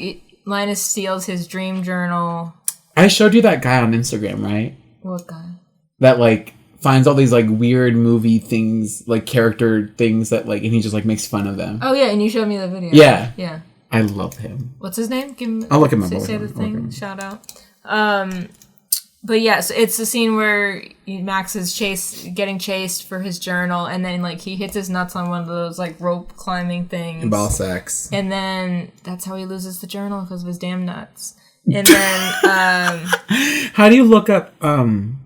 Linus steals his dream journal. I showed you that guy on Instagram, right? What guy? That, like, finds all these, like, weird movie things, like, character things that, like, and he just, like, makes fun of them. Oh, yeah, and you showed me the video. Yeah. Yeah. I love him. What's his name? I'll look him up. Say the thing. Shout out. But yeah, so it's the scene where Max is getting chased for his journal, and then, like, he hits his nuts on one of those, like, rope climbing things. Ball sacks. And then that's how he loses the journal, because of his damn nuts. And then, how do you look up, can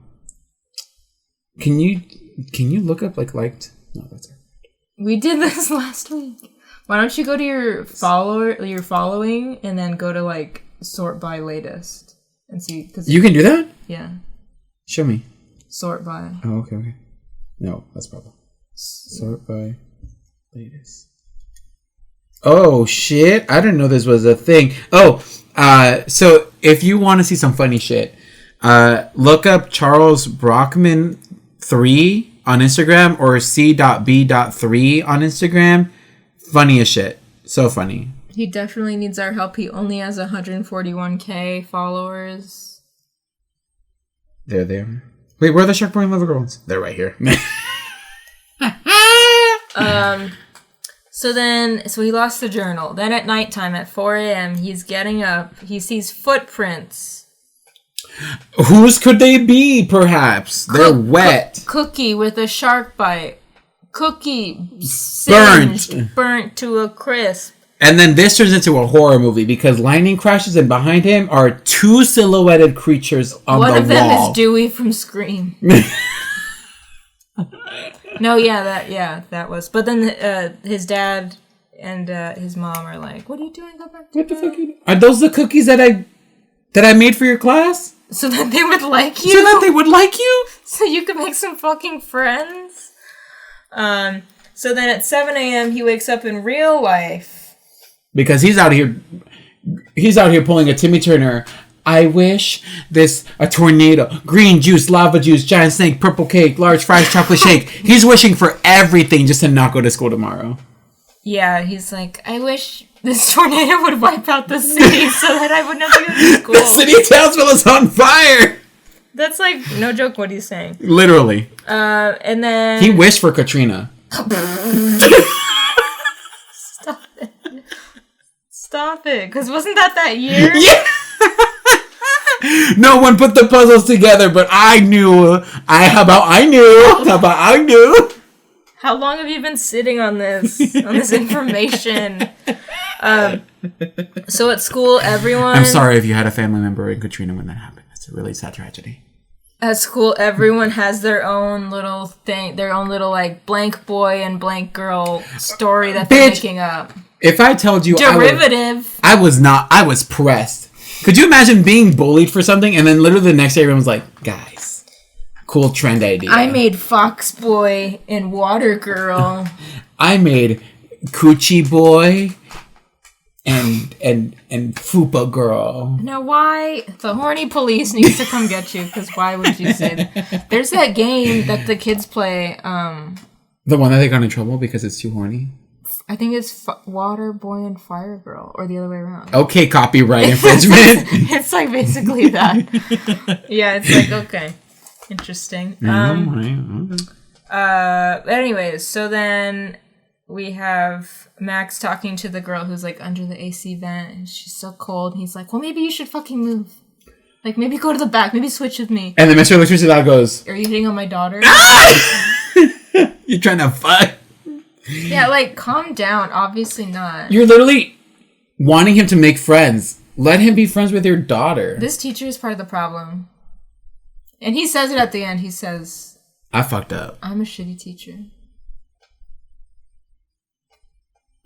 you look up, like, liked? No, that's it. We did this last week. Why don't you go to your following, and then go to, like, sort by latest. And see, cause you can do that? Yeah. Show me. Sort by. Oh, okay. No, that's probably. Sort by latest. Oh, shit. I didn't know this was a thing. Oh, so if you want to see some funny shit, look up Charles Brockman 3 on Instagram or C.B.3 on Instagram. Funny as shit. So funny. He definitely needs our help. He only has 141k followers. They're there. Wait, where are the Sharkboy and Lavagirl ones? They're right here. So he lost the journal. Then at nighttime at 4 a.m., he's getting up. He sees footprints. Whose could they be, perhaps? They're wet. Cookie with a shark bite. Cookie burnt to a crisp. And then this turns into a horror movie because lightning crashes and behind him are two silhouetted creatures on the wall. One of them is Dewey from Scream. No, that was. But then his dad and his mom are like, "What are you doing? Go back to what the fuck? Are those the cookies that I made for your class? So that they would like you? So that they would like you? So you could make some fucking friends?" So then at 7 a.m. he wakes up in real life. Because he's out here pulling a Timmy Turner. I wish a tornado, green juice, lava juice, giant snake, purple cake, large fries, chocolate shake. He's wishing for everything just to not go to school tomorrow. Yeah, he's like, I wish this tornado would wipe out the city so that I would never go to school. The city of Townsville is on fire. That's like, no joke what he's saying. Literally. And then... He wished for Katrina. Stop it. Stop it. Because wasn't that year? Yeah. No one put the puzzles together, but I knew. How about I knew? How long have you been sitting on this information? So at school, everyone... I'm sorry if you had a family member in Katrina when that happened. It's a really sad tragedy. At school, everyone has their own little thing, their own little, like, blank boy and blank girl story that they're making up. If I told you... Derivative. I was pressed. Could you imagine being bullied for something and then literally the next day everyone was like, guys, cool trend idea. I made Fox Boy and Water Girl. I made Coochie Boy and Fupa Girl. Now why the horny police needs to come get you, because why would you say that? There's that game that the kids play. The one that they got in trouble because it's too horny? I think it's Water Boy and Fire Girl, or the other way around. Okay, copyright infringement. It's like basically that. Yeah, it's like, okay. Interesting. Anyways, so then we have Max talking to the girl who's like under the AC vent, and she's so cold. And he's like, well, maybe you should fucking move. Like, maybe go to the back. Maybe switch with me. And then Mr. Electricity Dog goes, are you hitting on my daughter? You're trying to fuck? Yeah, like, calm down. Obviously not. You're literally wanting him to make friends. Let him be friends with your daughter. This teacher is part of the problem. And he says it at the end. He says, I fucked up. I'm a shitty teacher.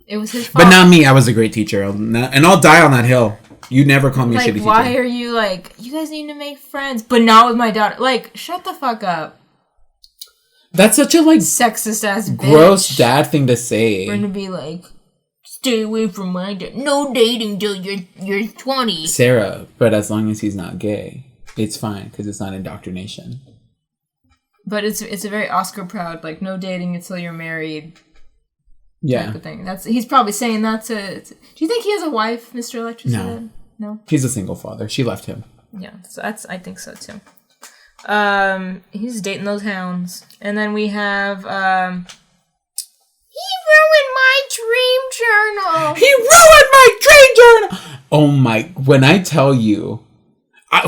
It was his fault. But not me. I was a great teacher. And I'll die on that hill. You never call me a shitty teacher. Why are you like, you guys need to make friends, but not with my daughter? Like, shut the fuck up. That's such a, like, sexist ass bitch. Gross dad thing to say. We're gonna be like, stay away from my dad. No dating till you're 20. Sarah, but as long as he's not gay, it's fine, because it's not indoctrination. But it's a very Oscar proud, like, no dating until you're married. Yeah. Type of thing. He's probably saying that to... Do you think he has a wife, Mr. Electricity? No. He's a single father. She left him. Yeah, so I think so too. He's dating those hounds. And then we have, he ruined my dream journal. Oh my, when I tell you,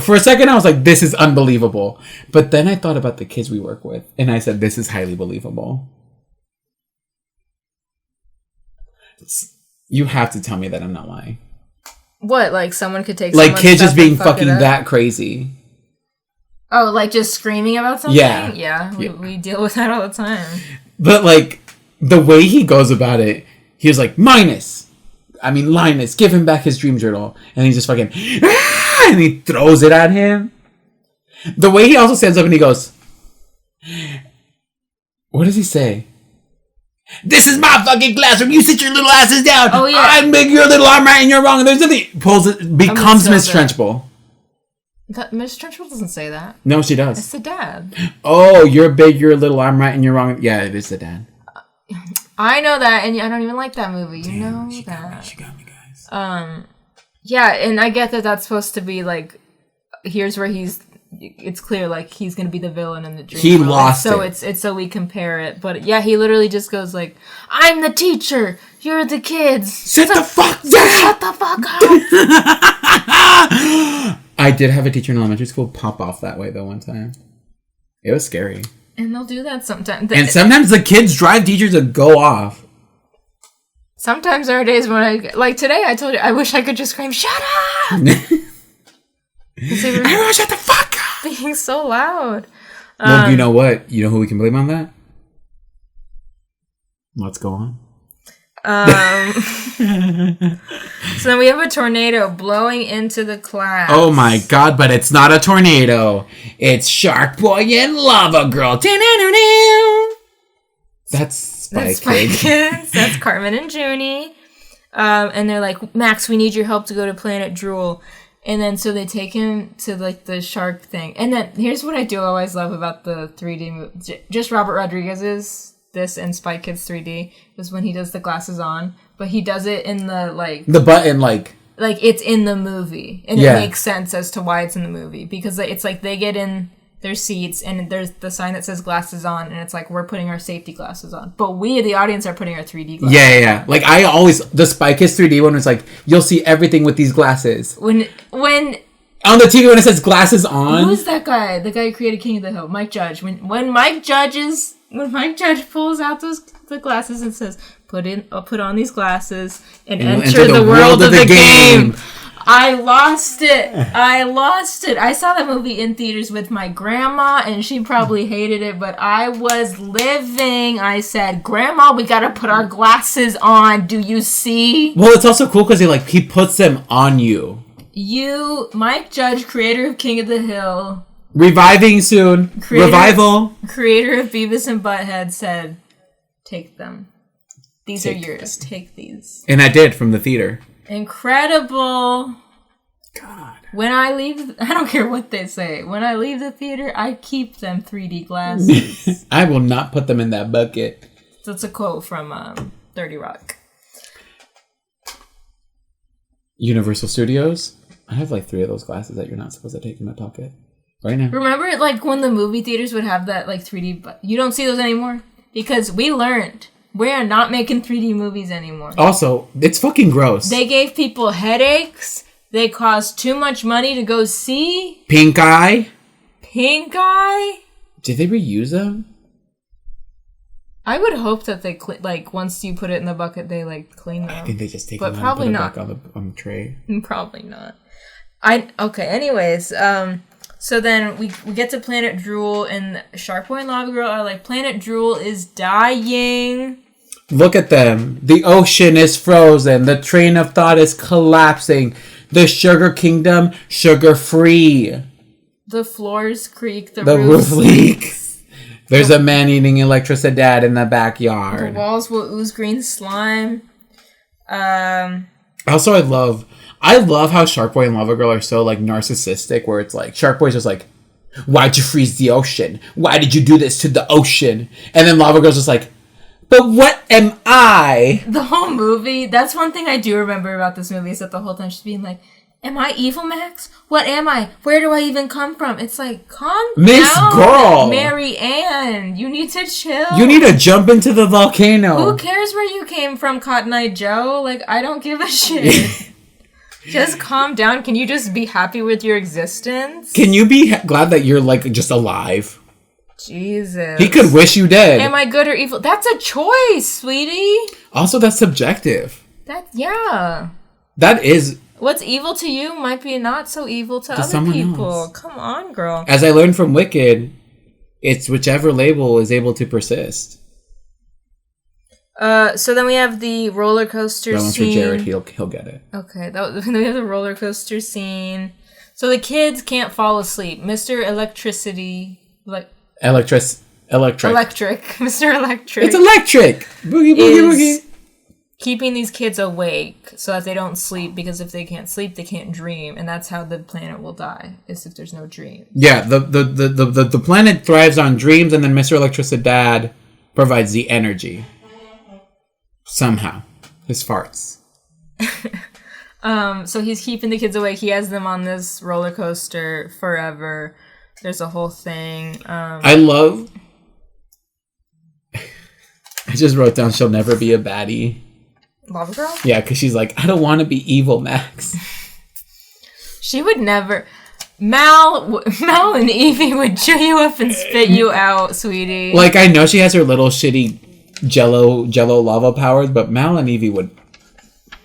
for a second I was like, this is unbelievable. But then I thought about the kids we work with, and I said, this is highly believable. You have to tell me that I'm not lying. What, like someone could take like kids just being fucking that crazy. Oh, like just screaming about something? Yeah. We deal with that all the time. But, like, the way he goes about it, he was like, Linus, give him back his dream journal. And he's just fucking, and he throws it at him. The way he also stands up and he goes, what does he say? This is my fucking classroom. You sit your little asses down. Oh, yeah. I make your little arm right and you're wrong. And there's nothing. Pulls it, becomes Miss Trenchbull. Miss Trenchbull doesn't say that. No, she does. It's the dad. Oh, you're big, you're little, I'm right, and you're wrong. Yeah, it is the dad. I know that, and I don't even like that movie. You know that. She got me, guys. Yeah, and I get that that's supposed to be, like, here's where it's clear, like, he's gonna be the villain in the dream. He lost so it. It's so we compare it. But, yeah, he literally just goes, like, I'm the teacher, you're the kids. Sit the fuck down! Shut the fuck up! I did have a teacher in elementary school pop off that way, though, one time. It was scary. And they'll do that sometimes. And sometimes the kids drive teachers to go off. Sometimes there are days when like today, I told you, I wish I could just scream, shut up! Everyone shut the fuck up! Being so loud. Well, you know what? You know who we can blame on that? Let's go on. So then we have a tornado blowing into the class. Oh my god, but it's not a tornado. It's Sharkboy and Lavagirl. That's Spy Kids. That's Cartman and Junie. And they're like, Max, we need your help to go to Planet Drool. And then so they take him to like the shark thing. And then here's what I do always love about the 3D movie. Just Robert Rodriguez's this and Spy Kids 3D was when he does the glasses on, but he does it in the like the button like like it's in the movie, and Yeah. it makes sense as to why it's in the movie, because it's like they get in their seats and there's the sign that says glasses on, and it's like we're putting our safety glasses on, but we the audience are putting our 3D glasses Yeah. Like I always, the Spy Kids 3D one was like, you'll see everything with these glasses. when On the TV when it says glasses on. who's that guy? The guy who created King of the Hill, Mike Judge. When Mike Judge pulls out the glasses and says, "Put on these glasses and enter the world of the game." I lost it. I saw that movie in theaters with my grandma, and she probably hated it, but I was living. I said, "Grandma, we gotta put our glasses on. Do you see?" Well, it's also cool because he puts them on you. Mike Judge, creator of King of the Hill, Reviving soon. Revival. Creator of Beavis and Butthead said, "Take them. These are yours. Take these." And I did from the theater. Incredible. God. When I leave, I don't care what they say. When I leave the theater, I keep them 3D glasses. I will not put them in that bucket. That's a quote from 30 Rock. Universal Studios. I have like 3 of those glasses that you're not supposed to take in my pocket right now. Remember, like, when the movie theaters would have that, like, 3D... You don't see those anymore? Because we learned we are not making 3D movies anymore. Also, it's fucking gross. They gave people headaches. They cost too much money to go see. Pink Eye. Pink Eye? Did they reuse them? I would hope that they, once you put it in the bucket, they, clean them. I think they just take But them out probably and put not. it back on the tray. Probably not. Okay, anyways, so then we get to Planet Drool, and Sharkboy and Lavagirl are like, Planet Drool is dying. Look at them. The ocean is frozen. The train of thought is collapsing. The sugar kingdom, sugar-free. The floors creak, the roof roof leaks. There's a man eating electricity in the The backyard. walls will ooze green slime. Also, I love how Sharkboy and Lavagirl are so narcissistic, where it's like Sharkboy's just like, why'd you freeze the ocean? Why did you do this to the ocean? And then Lavagirl's just like, but what am I? The whole movie, that's one thing I do remember about this movie, is that the whole time she's being like, am I evil, Max? What am I? Where do I even come from? It's like, calm Miss down, Girl. Mary Ann. You need to chill. You need to jump into the volcano. Who cares where you came from, Cotton Eye Joe? I don't give a shit. Just calm down. Can you just be happy with your existence? Can you be glad that you're just alive? Jesus. He could wish you dead. Am I good or evil? That's a choice, sweetie. Also, that's subjective. Yeah. That is... What's evil to you might be not so evil to other someone people. else. Come on, girl. As I learned from Wicked, it's whichever label is able to persist. So then we have the roller coaster That one's for scene. Jared. He'll get it. Okay, then we have the roller coaster scene. So the kids can't fall asleep. Mr. Electricity... Electric. Mr. Electric. It's electric. Boogie, boogie, is boogie. keeping these kids awake so that they don't sleep, because if they can't sleep, they can't dream, and that's how the planet will die, is if there's no dream. Yeah, the planet thrives on dreams, and then Mr. Electricity Dad provides the energy. Somehow. His farts. So he's keeping the kids awake. He has them on this roller coaster forever. There's a whole thing. I love... I just wrote down she'll never be a baddie. Lavagirl? Yeah, because she's like, I don't want to be evil, Max. She would never... Mal and Evie would chew you up and spit you out, sweetie. I know she has her little shitty jello lava powers, but Mal and Evie would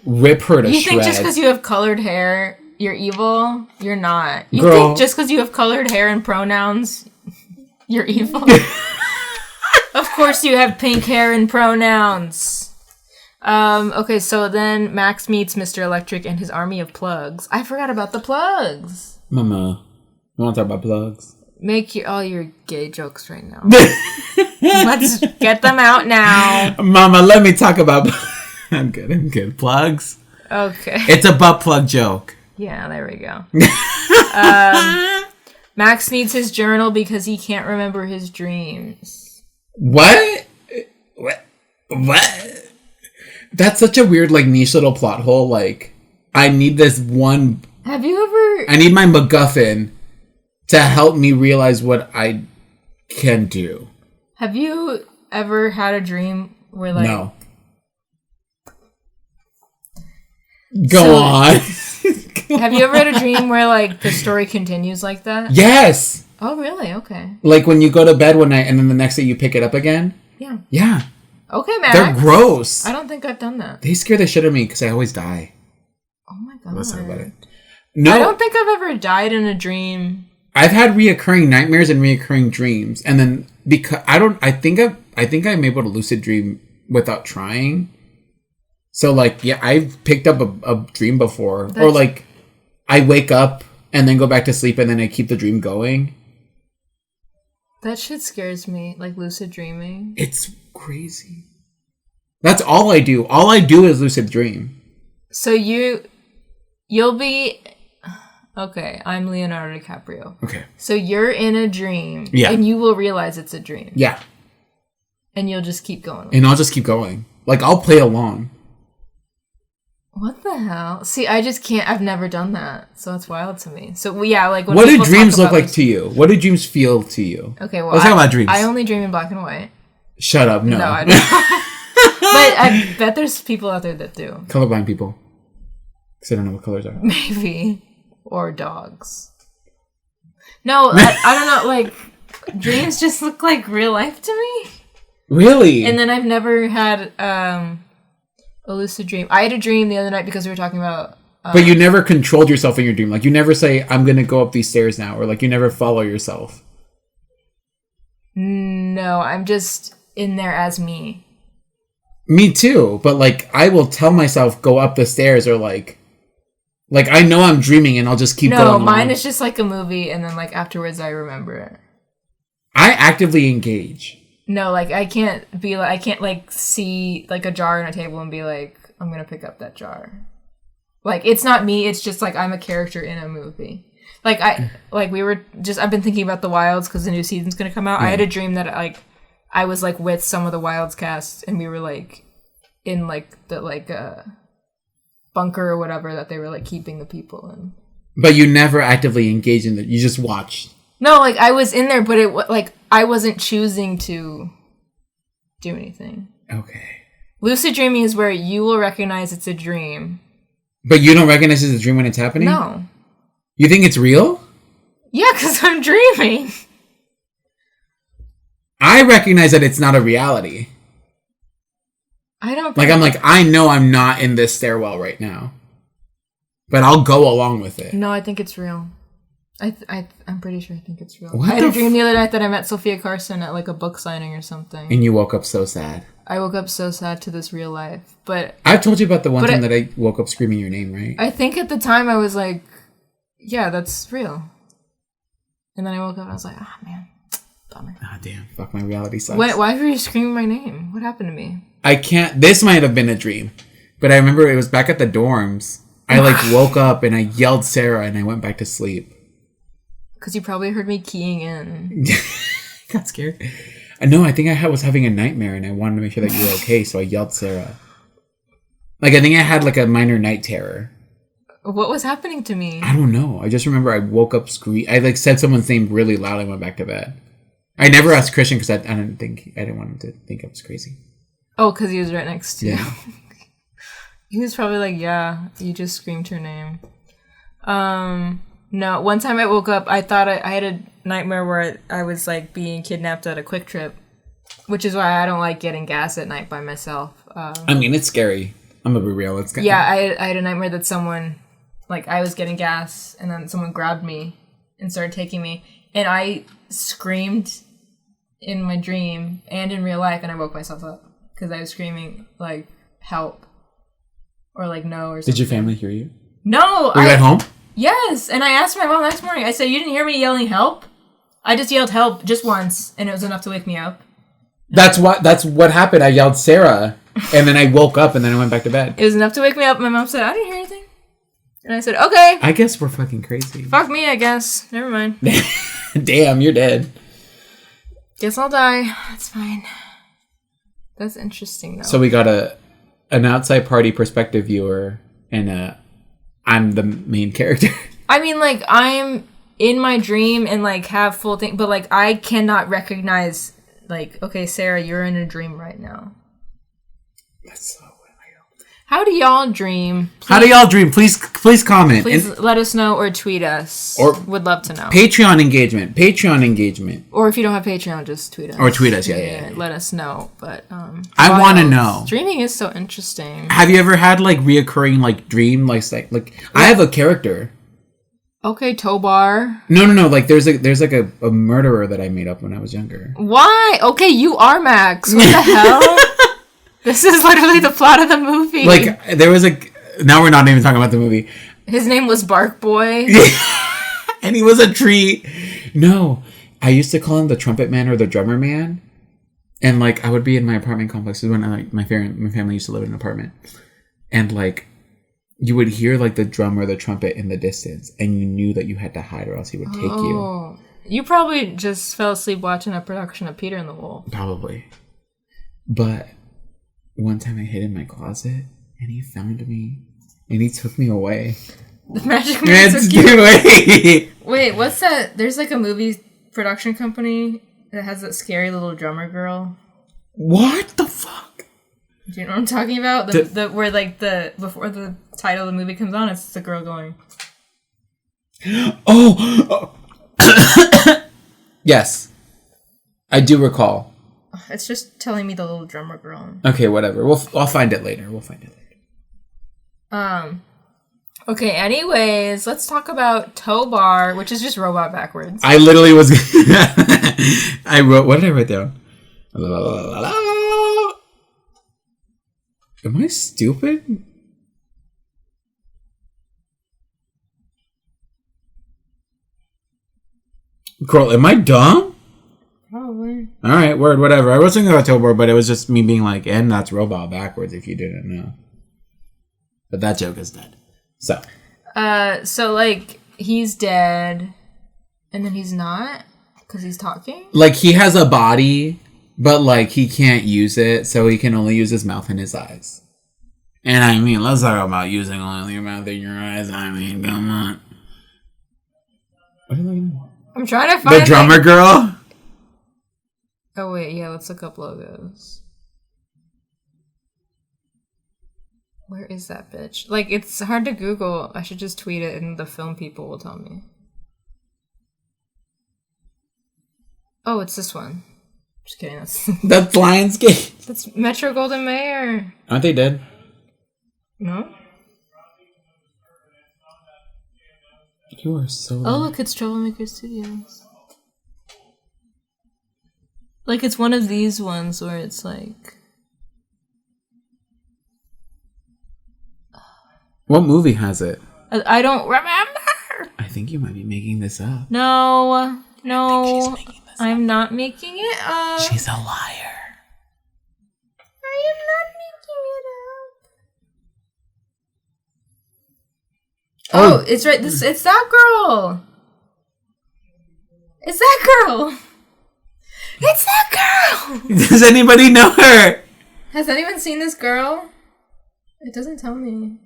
rip her to You shreds. think just because you have colored hair, you're evil? You're not. You Girl. think just because you have colored hair and pronouns, you're evil? Of course you have pink hair and pronouns. Okay, so then Max meets Mr. Electric and his army of plugs. I forgot about the plugs. Mama, you want to talk about plugs? Make all your gay jokes right now. Let's get them out now. Mama, let me talk about... I'm good. Plugs? Okay. It's a butt plug joke. Yeah, there we go. Max needs his journal because he can't remember his dreams. What? That's such a weird, niche little plot hole. I need this one. Have you ever? I need my MacGuffin to help me realize what I can do. Have you ever had a dream where like? No. Go on. Have you ever had a dream where like the story continues like that? Yes. Oh, really? Okay. Like when you go to bed one night and then the next day you pick it up again? Yeah. Yeah. Okay, Max. They're gross. I don't think I've done that. They scare the shit out of me because I always die. Oh my god. Listen about it. No. I don't think I've ever died in a dream. I've had reoccurring nightmares and reoccurring dreams. And then because I think I'm able to lucid dream without trying. So like, yeah, I've picked up a dream before. Or like I wake up and then go back to sleep and then I keep the dream going. That shit scares me, like lucid dreaming. It's crazy. That's all I do. All I do is lucid dream. So you'll be... Okay, I'm Leonardo DiCaprio. Okay. So you're in a dream. Yeah. And you will realize it's a dream. Yeah. And you'll just keep going. And I'll just keep going. Like, I'll play along. What the hell? See, I just can't. I've never done that. So it's wild to me. So, yeah, like... When what do people dreams talk look about like to you? What do dreams feel to you? Okay, well... Let's talk about dreams. I only dream in black and white. Shut up, no. No, I don't. But I bet there's people out there that do. Colorblind people. Because I don't know what colors are. Maybe. Or dogs. No, I don't know, like, dreams just look like real life to me. Really? And then I've never had a lucid dream. I had a dream the other night because we were talking about... but you never controlled yourself in your dream. Like, you never say, I'm going to go up these stairs now. Or, like, you never follow yourself. No, I'm just in there as me. Me too. But, like, I will tell myself, go up the stairs or, like, I know I'm dreaming and I'll just keep going. No, mine along. is just like a movie and then, like, afterwards I remember it. I actively engage. No, like, I can't, like, see, like, a jar on a table and be like, I'm gonna pick up that jar. Like, it's not me, it's just, like, I'm a character in a movie. Like, I've been thinking about The Wilds because the new season's gonna come out. Yeah. I had a dream that, like, I was, like, with some of the Wilds cast and we were, like, in, like, the, like, bunker or whatever that they were, like, keeping the people in. But you never actively engaged in it, you just watched. No, like, I was in there, but I wasn't choosing to do anything. Okay. Lucid dreaming is where you will recognize it's a dream. But you don't recognize it's a dream when it's happening? No. You think it's real? Yeah, because I'm dreaming. I recognize that it's not a reality. I don't think... Like, I know I'm not in this stairwell right now. But I'll go along with it. No, I think it's real. I'm pretty sure I think it's real. What I had a dream the other night that I met Sophia Carson at, like, a book signing or something. And you woke up so sad. I woke up so sad to this real life. But I've told you about the one time that I woke up screaming your name, right? I think at the time I was like, yeah, that's real. And then I woke up and I was like, ah, man. Bummer. Ah, damn. Fuck, my reality sucks. Why were you screaming my name? What happened to me? I can't... This might have been a dream. But I remember it was back at the dorms. I, like, woke up and I yelled Sarah and I went back to sleep. Because you probably heard me keying in. Got scared. No, I think I was having a nightmare and I wanted to make sure that you were okay, so I yelled Sarah. Like, I think I had, like, a minor night terror. What was happening to me? I don't know. I just remember I woke up I, like, said someone's name really loud and went back to bed. I never asked Christian because I didn't want him to think I was crazy. Oh, because he was right next to you. Yeah. He was probably like, yeah, you just screamed her name. No, one time I woke up, I thought I had a nightmare where I was, like, being kidnapped at a Quick Trip, which is why I don't like getting gas at night by myself. I mean, it's scary. I'm gonna be real. It's scary. Yeah, I had a nightmare that someone, like, I was getting gas, and then someone grabbed me and started taking me, and I screamed in my dream and in real life, and I woke myself up, because I was screaming, like, help, or, like, no, or something. Did your family hear you? No! Were you at home? Yes, and I asked my mom next morning. I said, you didn't hear me yelling help? I just yelled help just once, and it was enough to wake me up. That's what happened. I yelled Sarah, and then I woke up, and then I went back to bed. It was enough to wake me up. My mom said, I didn't hear anything. And I said, okay. I guess we're fucking crazy. Fuck me, I guess. Never mind. Damn, you're dead. Guess I'll die. It's fine. That's interesting, though. So we got an outside party perspective viewer and a I'm the main character. I mean, like, I'm in my dream and, like, have full thing, but, like, I cannot recognize, like, okay, Sarah, you're in a dream right now. That's so weird. How do y'all dream? How do y'all dream? Please comment. Please let us know or tweet us. Or would love to know. Patreon engagement. Or if you don't have Patreon, just tweet us. Or tweet us, yeah. Let us know. But I want to know. Dreaming is so interesting. Have you ever had like reoccurring like dream like I have a character. Okay, Tobar. No. Like there's like a murderer that I made up when I was younger. Why? Okay, you are Max. What the hell? This is literally the plot of the movie. Like, there was now we're not even talking about the movie. His name was Bark Boy. And he was a tree. No, I used to call him the trumpet man or the drummer man. And, like, I would be in my apartment complexes when my family used to live in an apartment. And, like, you would hear, like, the drum or the trumpet in the distance. And you knew that you had to hide or else he would take you. You probably just fell asleep watching a production of Peter and the Wolf. Probably. But one time I hid in my closet, and he found me, and he took me away. The Magic Man took you away. Wait, what's that? There's like a movie production company that has that scary little drummer girl. What the fuck? Do you know what I'm talking about? The where like before the title of the movie comes on, it's the girl going. Oh. Yes, I do recall. It's just telling me the little drummer girl. Okay, whatever. I'll find it later. Okay, anyways, let's talk about Tobar, which is just robot backwards. I literally was... What did I write down? Am I stupid? Girl, am I dumb? Probably. Alright, whatever. I was thinking about Tobar, but it was just me being like, and that's robot backwards if you didn't know. But that joke is dead. So, like, he's dead, and then he's not, because he's talking? Like, he has a body, but, like, he can't use it, so he can only use his mouth and his eyes. And, I mean, let's talk about using only your mouth and your eyes. I mean, come on. What are you looking at? I'm trying to find... The drummer girl? Oh, wait, yeah, let's look up logos. Where is that bitch? Like, it's hard to Google. I should just tweet it and the film people will tell me. Oh, it's this one. Just kidding. That's Lionsgate. That's Metro Golden Mayer. Aren't they dead? No? You are so... Oh, look, it's Troublemaker Studios. Like, it's one of these ones where it's like... What movie has it? I don't remember! I think you might be making this up. No, I'm not making it up. She's a liar. I am not making it up. Oh, it's right. It's that girl. It's that girl. It's that girl. Does anybody know her? Has anyone seen this girl? It doesn't tell me.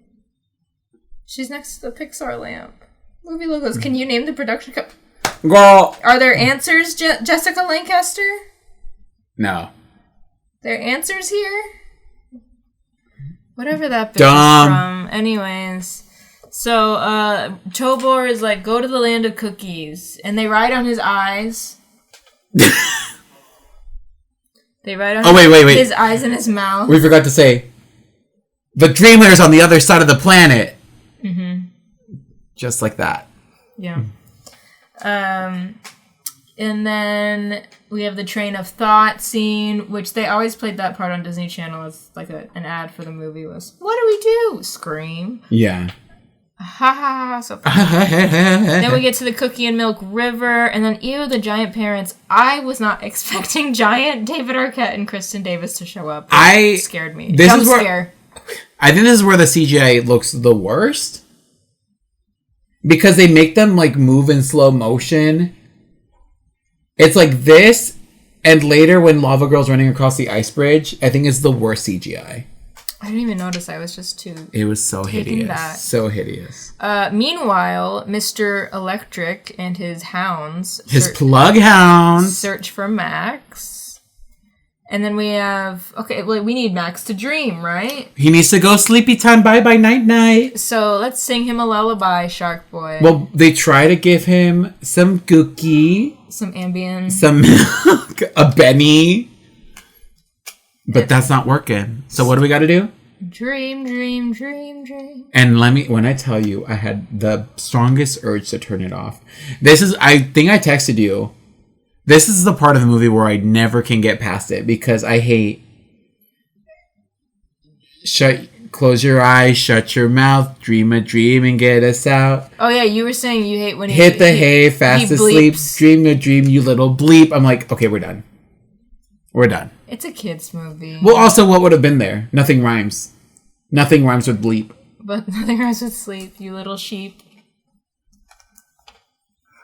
She's next to the Pixar lamp. Movie logos. Can you name the production company? Girl. Are there answers, Jessica Lancaster? No. There are answers here? Whatever that bitch Dumb. is from. Anyways. So, Tobor is like, go to the land of cookies. And they ride on his eyes. They ride on his eyes and his mouth. We forgot to say, the Dreamler's on the other side of the planet. Mm-hmm. Just like that. Yeah. And then we have the train of thought scene, which they always played that part on Disney Channel as like an ad for the movie was, what do we do? Scream. Yeah. Ha ha ha. So then we get to the Cookie and Milk River, and then ew, the giant parents. I was not expecting giant David Arquette and Kristen Davis to show up. It scared me. I think this is where the CGI looks the worst. Because they make them like move in slow motion. It's like this, and later when Lavagirl's running across the ice bridge, I think it's the worst CGI. I didn't even notice. I was just too... It was so hideous. That. So hideous. Meanwhile, Mr. Electric and his hounds... His plug hounds. Search for Max. And then we have... Okay, well, we need Max to dream, right? He needs to go sleepy time. Bye-bye, night-night. So let's sing him a lullaby, Sharkboy. Well, they try to give him some cookie. Some Ambien. Some milk. A Benny. But that's not working. So what do we got to do? Dream, dream, dream, dream. And when I tell you, I had the strongest urge to turn it off. I think I texted you. This is the part of the movie where I never can get past it because I hate close your eyes, shut your mouth, dream a dream and get us out. Oh yeah, you were saying you hate when he hit the hay, fast asleep, dream the dream, you little bleep. I'm like, okay, we're done. We're done. It's a kid's movie. Well, also, what would have been there? Nothing rhymes. Nothing rhymes with bleep. But nothing rhymes with sleep, you little sheep.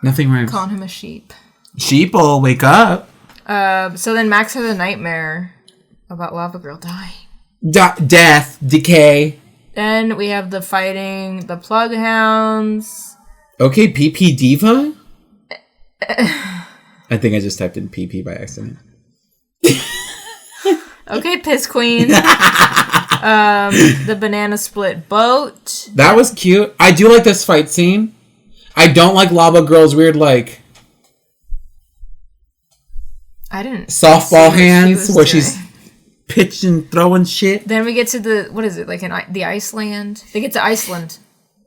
Nothing rhymes. Calling him a sheep. Sheeple, wake up. So then Max has a nightmare about Lavagirl dying. Death, decay. Then we have the fighting the plug hounds. Okay, PP Diva? I think I just typed in PP by accident. Okay, Piss Queen. The banana split boat. That was cute. I do like this fight scene. I don't like Lavagirl's weird, like... I didn't... softball hands where she's pitching, throwing shit. Then we get to the... What is it? Like the Iceland? They get to Iceland.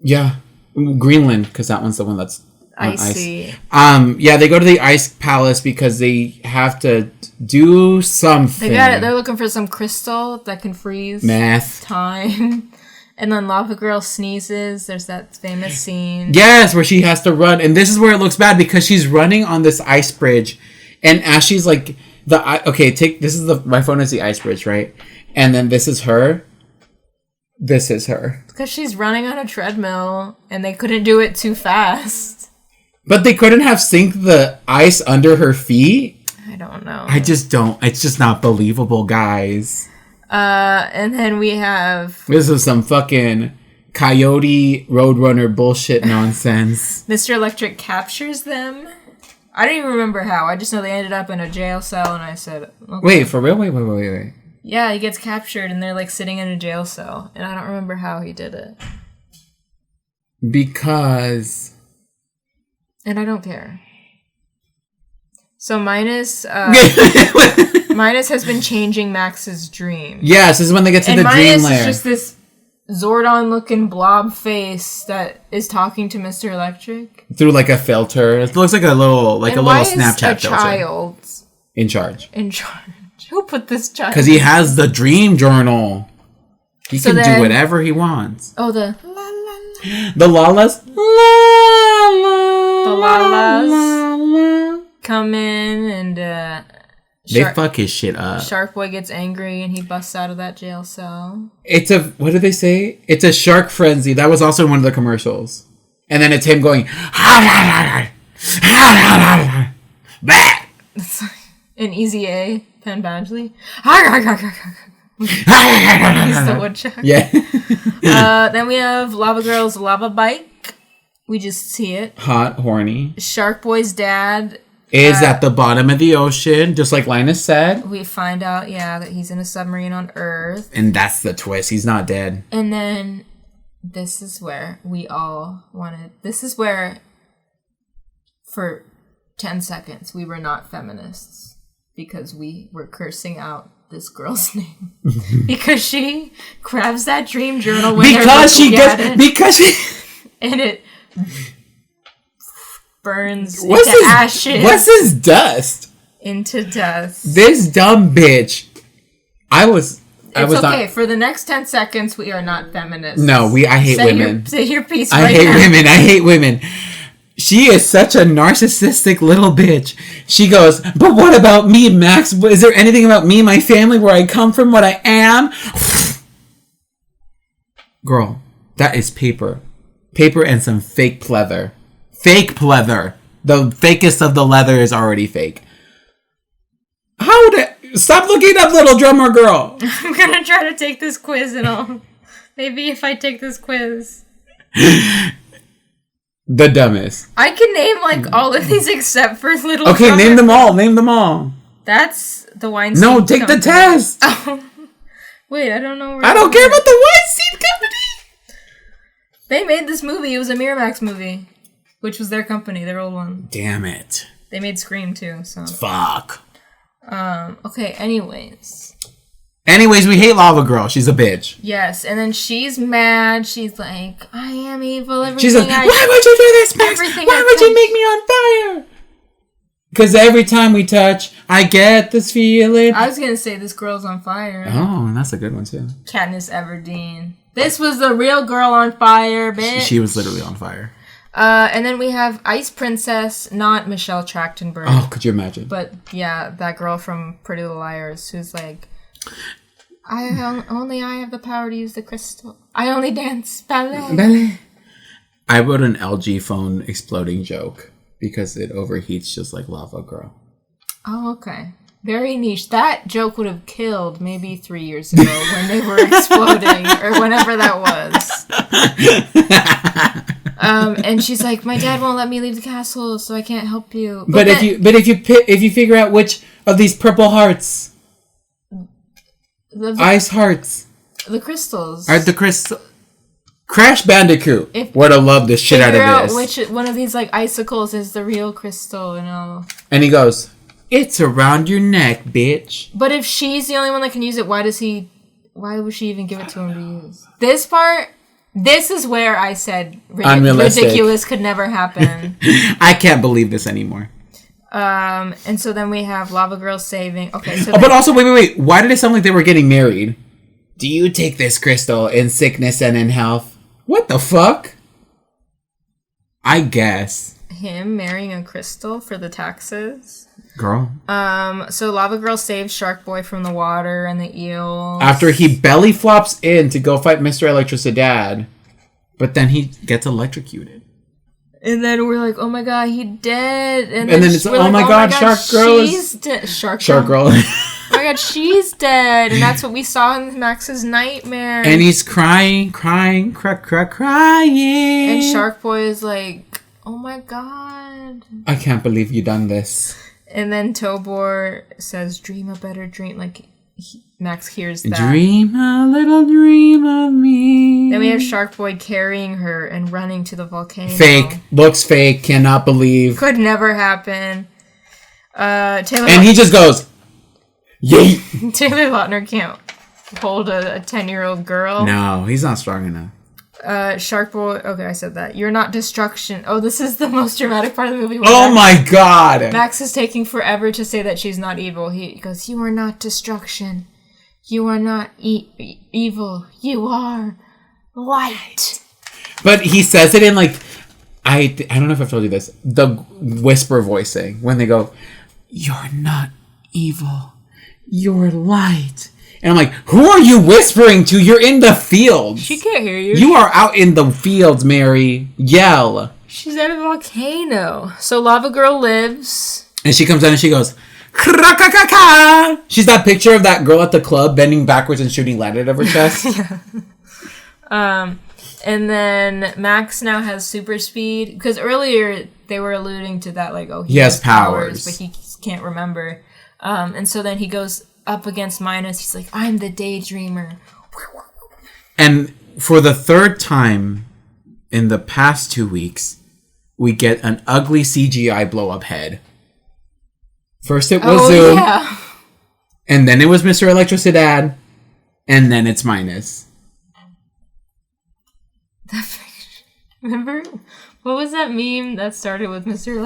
Yeah. Greenland, because that one's the one that's icy. Yeah, they go to the ice palace because they have to do something. They got it. They're looking for some crystal that can freeze math time. And then Lavagirl sneezes. There's that famous scene. Yes, where she has to run, and this is where it looks bad because she's running on this ice bridge, and as she's like my phone is the ice bridge, right? And then this is her. This is her. Because she's running on a treadmill, and they couldn't do it too fast. But they couldn't have synced the ice under her feet? I don't know. I just don't. It's just not believable, guys. And then we have... This is some fucking Coyote Roadrunner bullshit nonsense. Mr. Electric captures them. I don't even remember how. I just know they ended up in a jail cell, and I said... Okay. Wait, for real? Wait. Yeah, he gets captured, and they're, like, sitting in a jail cell. And I don't remember how he did it. Because... And I don't care. So Minus has been changing Max's dream. Yes, this is when they get to the dream lair. Minus is just this Zordon-looking blob face that is talking to Mr. Electric. Through, like, a filter. It looks like a little Snapchat filter. Child in charge. Who put this child? Because he has the dream journal. He can do whatever he wants. Oh, the Lalas. The Lalas come in and they fuck his shit up. Sharkboy gets angry and he busts out of that jail cell. It's what do they say? It's a shark frenzy. That was also in one of the commercials. And then it's him going It's like an Easy A, Penn Badgley. He's the woodchuck. Yeah. Then we have Lavagirl's lava bike. We just see it. Hot, horny. Sharkboy's dad is at the bottom of the ocean, just like Linus said. We find out, that he's in a submarine on Earth. And that's the twist. He's not dead. And then this is where we all wanted... This is where, for 10 seconds, we were not feminists. Because we were cursing out this girl's name. Because she grabs that dream journal when and it burns into ashes. What's this dust? Into dust. This dumb bitch. It's okay. For the next 10 seconds, we are not feminists. No, I hate women. Say your piece I hate women. She is such a narcissistic little bitch. She goes, but what about me, Max? Is there anything about me, my family, where I come from, what I am? Girl, that is paper. Paper and some fake pleather. Fake pleather. The fakest of the leather is already fake. Stop looking up Little Drummer Girl. I'm gonna try to take this quiz and all. Maybe if I take this quiz. The dumbest. I can name like all of these except for Little Okay, Drummer name them Girl. all. Name them all. That's the Weinstein No, take Company. the test. Oh. Wait, I don't know where I don't care about the Weinstein Company. They made this movie. It was a Miramax movie, which was their company, their old one. Damn it. They made Scream too, so. Fuck. Okay, anyways. Anyways, we hate Lavagirl. She's a bitch. Yes, and then she's mad. She's like, I am evil. Everything She's like, why would you do this, Max? everything Why I would you touch- make me on fire? Because every time we touch, I get this feeling. I was gonna say this girl's on fire. Oh, and that's a good one, too. Katniss Everdeen. This was the real girl on fire, bitch. She was literally on fire. And then we have Ice Princess, not Michelle Trachtenberg. Oh, could you imagine? But yeah, that girl from Pretty Little Liars who's like, only I have the power to use the crystal. I only dance ballet. I wrote an LG phone exploding joke because it overheats just like Lavagirl. Oh, okay. Very niche. That joke would have killed maybe 3 years ago when they were exploding or whenever that was. And she's like, my dad won't let me leave the castle, so I can't help you. But if you figure out which of these purple hearts, ice hearts, the crystals, are the crystal. Crash Bandicoot If- would have loved the shit out figure of out this. which one of these like icicles is the real crystal and all. And he goes, "It's around your neck, bitch." But if she's the only one that can use it, why would she even give it to him to use? This part, this is where I said Unrealistic. ridiculous could never happen. I can't believe this anymore. And so then we have Lavagirl saving. Okay, so Oh, but also, wait. Why did it sound like they were getting married? Do you take this crystal in sickness and in health? What the fuck? I guess. him marrying a crystal for the taxes. Girl. So Lavagirl saves Sharkboy from the water and the eels. After he belly flops in to go fight Mr. Electricidad, but then he gets electrocuted. And then we're like, oh my god, he dead. And then it's, we're oh my god, Shark Girl is- she's dead. Shark Girl. Oh my god, she's dead. And that's what we saw in Max's nightmare. And he's crying. And Sharkboy is like, oh my god. I can't believe you done this. And then Tobor says, dream a better dream. Like, Max hears that. Dream a little dream of me. Then we have Sharkboy carrying her and running to the volcano. Fake. Looks fake. Cannot believe. Could never happen. Taylor And he just goes, yeet. Taylor Lautner can't hold a 10-year-old girl. No, he's not strong enough. Sharkboy. Okay, I said that. You're not destruction. Oh, this is the most dramatic part of the movie. Oh my god. Max is taking forever to say that she's not evil. He goes, you are not destruction. You are not evil. You are light. But he says it in like, I don't know if I've told you this, the whisper voicing. When they go, you're not evil. You're light. And I'm like, who are you whispering to? You're in the fields. She can't hear you. You are out in the fields, Mary. Yell. She's at a volcano. So Lavagirl lives. And she comes down and she goes, Kra-ka-ka-ka. She's that picture of that girl at the club bending backwards and shooting light out of her chest. And then Max now has super speed. Because earlier they were alluding to that, like, oh, he has powers. But he can't remember. And so then he goes up against Minus. He's like, I'm the daydreamer. And for the third time in the past 2 weeks, we get an ugly CGI blow-up head. First it was Zoom, yeah. and then it was Mr. Electricidad, and then it's Minus. Remember? What was that meme that started with Mr.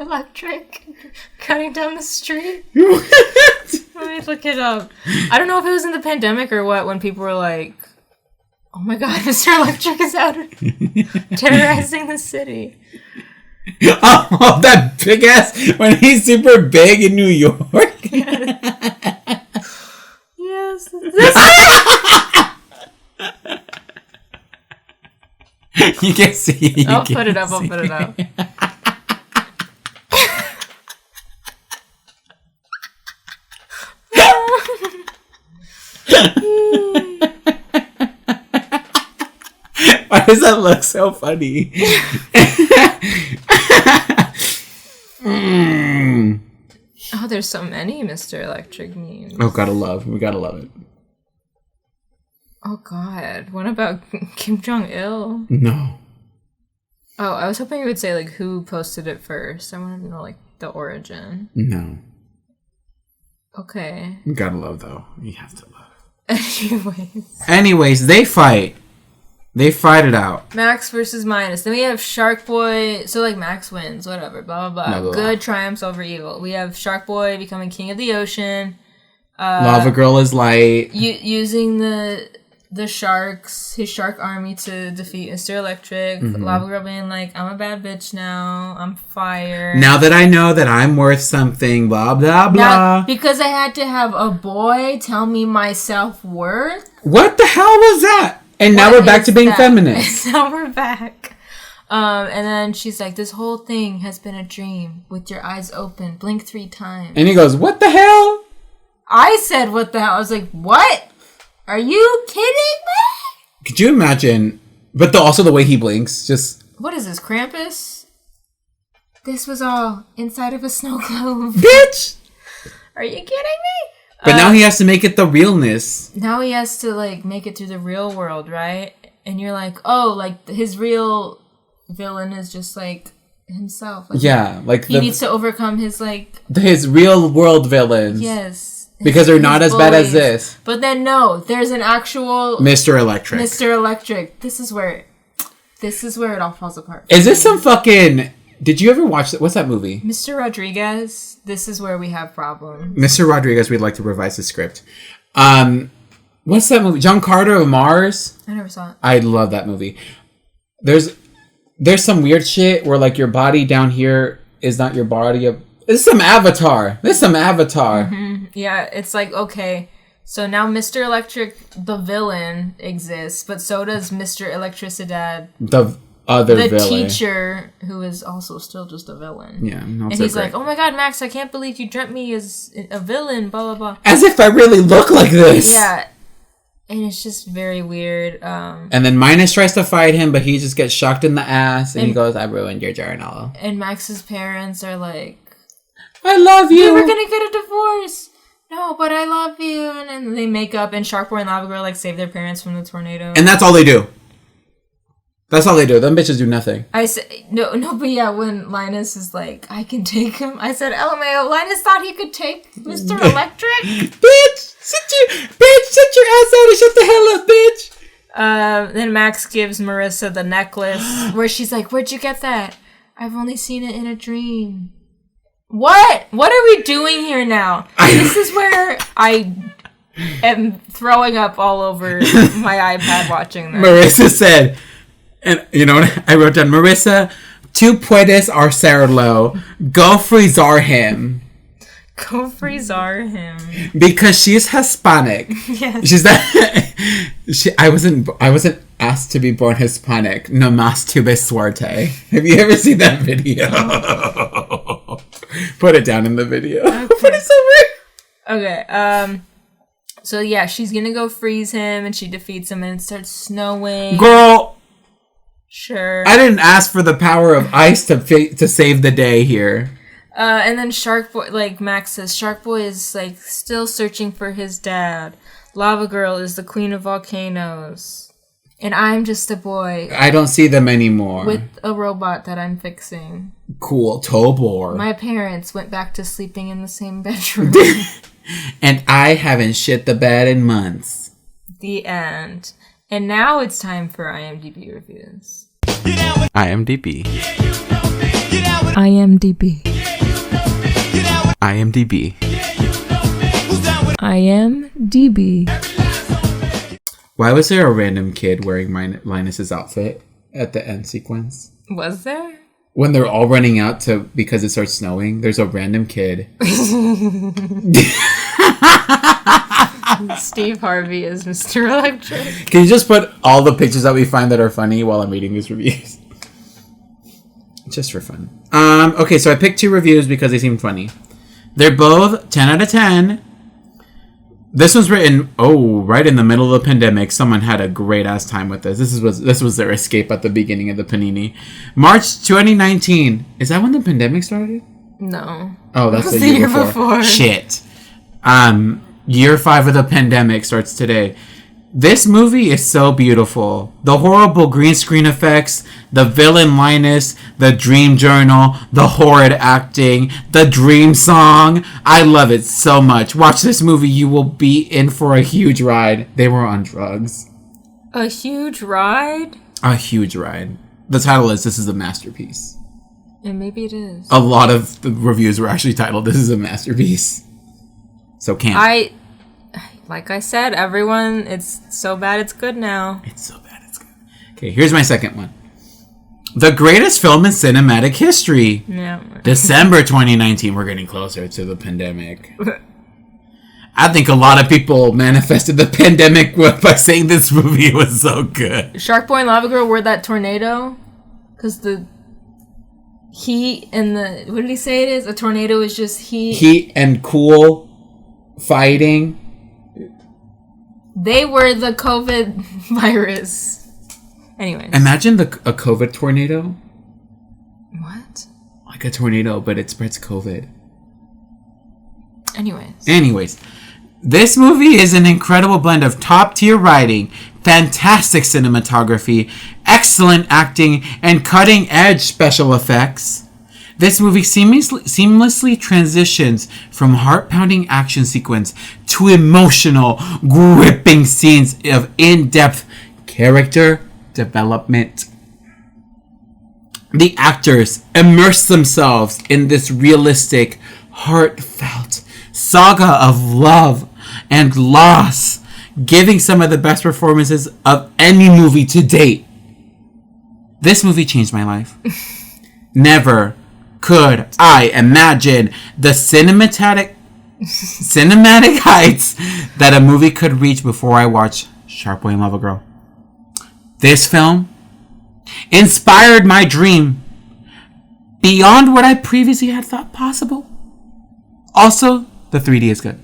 Electric cutting down the street? Let me look it up. I don't know if it was in the pandemic or what, when people were like, oh my god, Mr. Electric is out terrorizing the city. Oh, that big ass, when he's super big in New York. Yes. You can't see. I'll put it up. Why does that look so funny? Oh, there's so many Mr. Electric memes. Oh, we gotta love it. Oh God, what about Kim Jong-il? No. Oh, I was hoping you would say like who posted it first. I want to know like the origin. No. Okay. You gotta love though. You have to love. Anyways, they fight. They fight it out. Max versus Minus. Then we have Sharkboy. So like Max wins, whatever. Blah blah blah. Blah, blah, Good blah. triumphs over evil. We have Sharkboy becoming king of the ocean. Lavagirl is light. Using the sharks, his shark army to defeat Mr. Electric. Lavagirl being like, I'm a bad bitch now. I'm fire. Now that I know that I'm worth something, blah, blah, blah. Now, because I had to have a boy tell me my self-worth. What the hell was that? And now we're back to being feminist. Now we're back. And then she's like, this whole thing has been a dream. With your eyes open. Blink 3 times. And he goes, what the hell? I said, what the hell? I was like, what? Are you kidding me? Could you imagine? But also the way he blinks, just... What is this, Krampus? This was all inside of a snow globe. Bitch! Are you kidding me? But now he has to make it the realness. Now he has to, like, make it through the real world, right? And you're like, oh, like, his real villain is just, like, himself. Like, yeah, like... He needs to overcome his, like... His real world villains. Yes. Because they're not as bad as this. But then, no, there's an actual... Mr. Electric. Mr. Electric. This is where it all falls apart. Is this some fucking... Did you ever watch... What's that movie? Mr. Rodriguez, this is where we have problems. Mr. Rodriguez, we'd like to revise the script. What's that movie? John Carter of Mars? I never saw it. I love that movie. There's some weird shit where, like, your body down here is not your body. This is some Avatar. Mm-hmm. Yeah, it's like, okay, so now Mr. Electric, the villain, exists, but so does Mr. Electricidad, The other the villain. teacher, who is also still just a villain. Yeah, and he's like, oh my god, Max, I can't believe you dreamt me as a villain, blah, blah, blah. As if I really look like this. Yeah, and it's just very weird. And then Minus tries to fight him, but he just gets shocked in the ass, and he goes, I ruined your journal. And Max's parents are like, I love you. We're gonna get a divorce. No, but I love you. And then they make up, and Sharkboy and Lavagirl like save their parents from the tornado. And that's all they do. That's all they do. Them bitches do nothing. I said no, but yeah, when Linus is like, I can take him. I said, LMAO. Linus thought he could take Mr. Electric. Bitch, sit your ass out and shut the hell up, bitch. Then Max gives Marissa the necklace, where she's like, where'd you get that? I've only seen it in a dream. What? What are we doing here now? This is where I am throwing up all over my iPad watching this. Marissa said, and you know what I wrote down? Marissa, tú puedes hacerlo. Go freezar him. Go freezar him. Because she's Hispanic. Yes. She's that. I wasn't asked to be born Hispanic. Nomás tuve suerte. Have you ever seen that video? Put it down in the video. Okay. Put it somewhere. Okay. So yeah, she's gonna go freeze him, and she defeats him, and it starts snowing. Girl. Sure. I didn't ask for the power of ice to save the day here. And then Sharkboy, like Max says, Sharkboy is like still searching for his dad. Lavagirl is the queen of volcanoes. And I'm just a boy. I don't see them anymore. With a robot that I'm fixing. Cool. Tobor. My parents went back to sleeping in the same bedroom. And I haven't shit the bed in months. The end. And now it's time for IMDb reviews. IMDb. IMDb. IMDb. IMDb. Why was there a random kid wearing Linus's outfit at the end sequence? Was there? When they're all running out because it starts snowing, there's a random kid. Steve Harvey is Mr. Electric. Can you just put all the pictures that we find that are funny while I'm reading these reviews? Just for fun. Okay, so I picked 2 reviews because they seemed funny. They're both 10 out of 10. This was written, right in the middle of the pandemic. Someone had a great ass time with this. This was their escape at the beginning of the panini. March 2019. Is that when the pandemic started? No. Oh, that's the year before. Shit. Year 5 of the pandemic starts today. This movie is so beautiful. The horrible green screen effects, the villain Linus, the dream journal, the horrid acting, the dream song. I love it so much. Watch this movie. You will be in for a huge ride. They were on drugs. A huge ride? A huge ride. The title is This is a Masterpiece. And maybe it is. A lot of the reviews were actually titled This is a Masterpiece. So can't. Like I said, everyone, it's so bad it's good now. It's so bad it's good. Okay, here's my second one. The greatest film in cinematic history. Yeah. December 2019. We're getting closer to the pandemic. I think a lot of people manifested the pandemic by saying this movie was so good. Sharkboy and Lavagirl were that tornado? Because the heat and the... What did he say it is? A tornado is just heat. Heat and cool fighting. They were the COVID virus. Anyways. Imagine a COVID tornado. What? Like a tornado, but it spreads COVID. Anyways. This movie is an incredible blend of top-tier writing, fantastic cinematography, excellent acting, and cutting-edge special effects. This movie seamlessly transitions from heart-pounding action sequence to emotional, gripping scenes of in-depth character development. The actors immerse themselves in this realistic, heartfelt saga of love and loss, giving some of the best performances of any movie to date. This movie changed my life. Never could I imagine the cinematic heights that a movie could reach before I watched Sharkboy and Lavagirl. This film inspired my dream beyond what I previously had thought possible. Also, the 3D is good.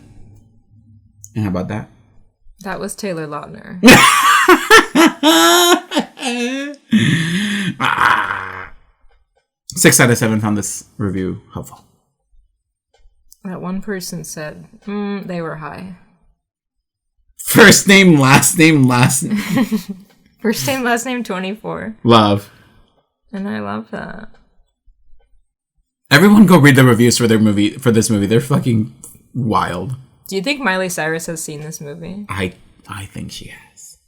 And how about that? That was Taylor Lautner. 6 out of 7 found this review helpful. That one person said, they were high. First name, last name, last name. First name, last name, 24. Love. And I love that. Everyone go read the reviews for this movie. They're fucking wild. Do you think Miley Cyrus has seen this movie? I think she has.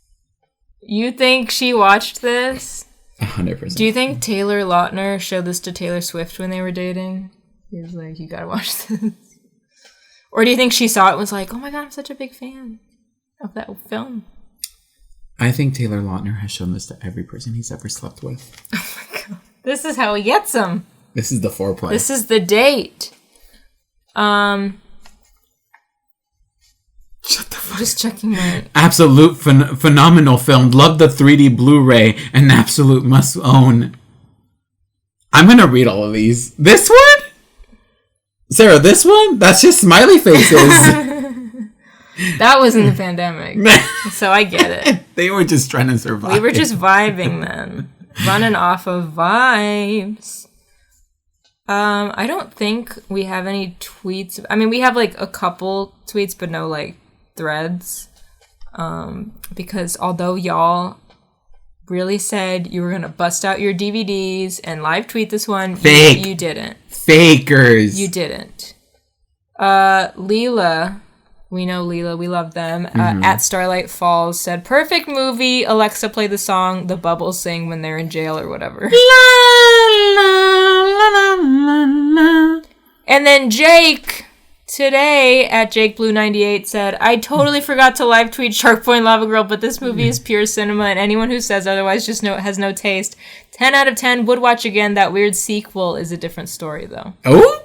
You think she watched this? 100%. Do you think Taylor Lautner showed this to Taylor Swift when they were dating? He was like, you gotta watch this. Or do you think she saw it and was like, oh my god, I'm such a big fan of that film? I think Taylor Lautner has shown this to every person he's ever slept with. Oh my god. This is how he gets them. This is the foreplay. This is the date. Shut the fuck. Just checking my... Absolute phenomenal film. Love the 3D Blu-ray. An absolute must own. I'm gonna read all of these. This one? Sarah, this one? That's just smiley faces. That was in the pandemic. So I get it. They were just trying to survive. We were just vibing then. Running off of vibes. I don't think we have any tweets. I mean, we have like a couple tweets, but no like threads. Because although y'all really said you were going to bust out your DVDs and live tweet this one, you didn't. Fakers. You didn't. Leela, we know Leela, we love them. At Starlight Falls said, perfect movie. Alexa, play the song The Bubbles sing when they're in jail or whatever. And then Jake today at JakeBlue98 said, I totally forgot to live tweet Sharkboy and Lavagirl, but this movie is pure cinema, and anyone who says otherwise just has no taste. 10 out of 10, would watch again. That weird sequel is a different story, though. Oh?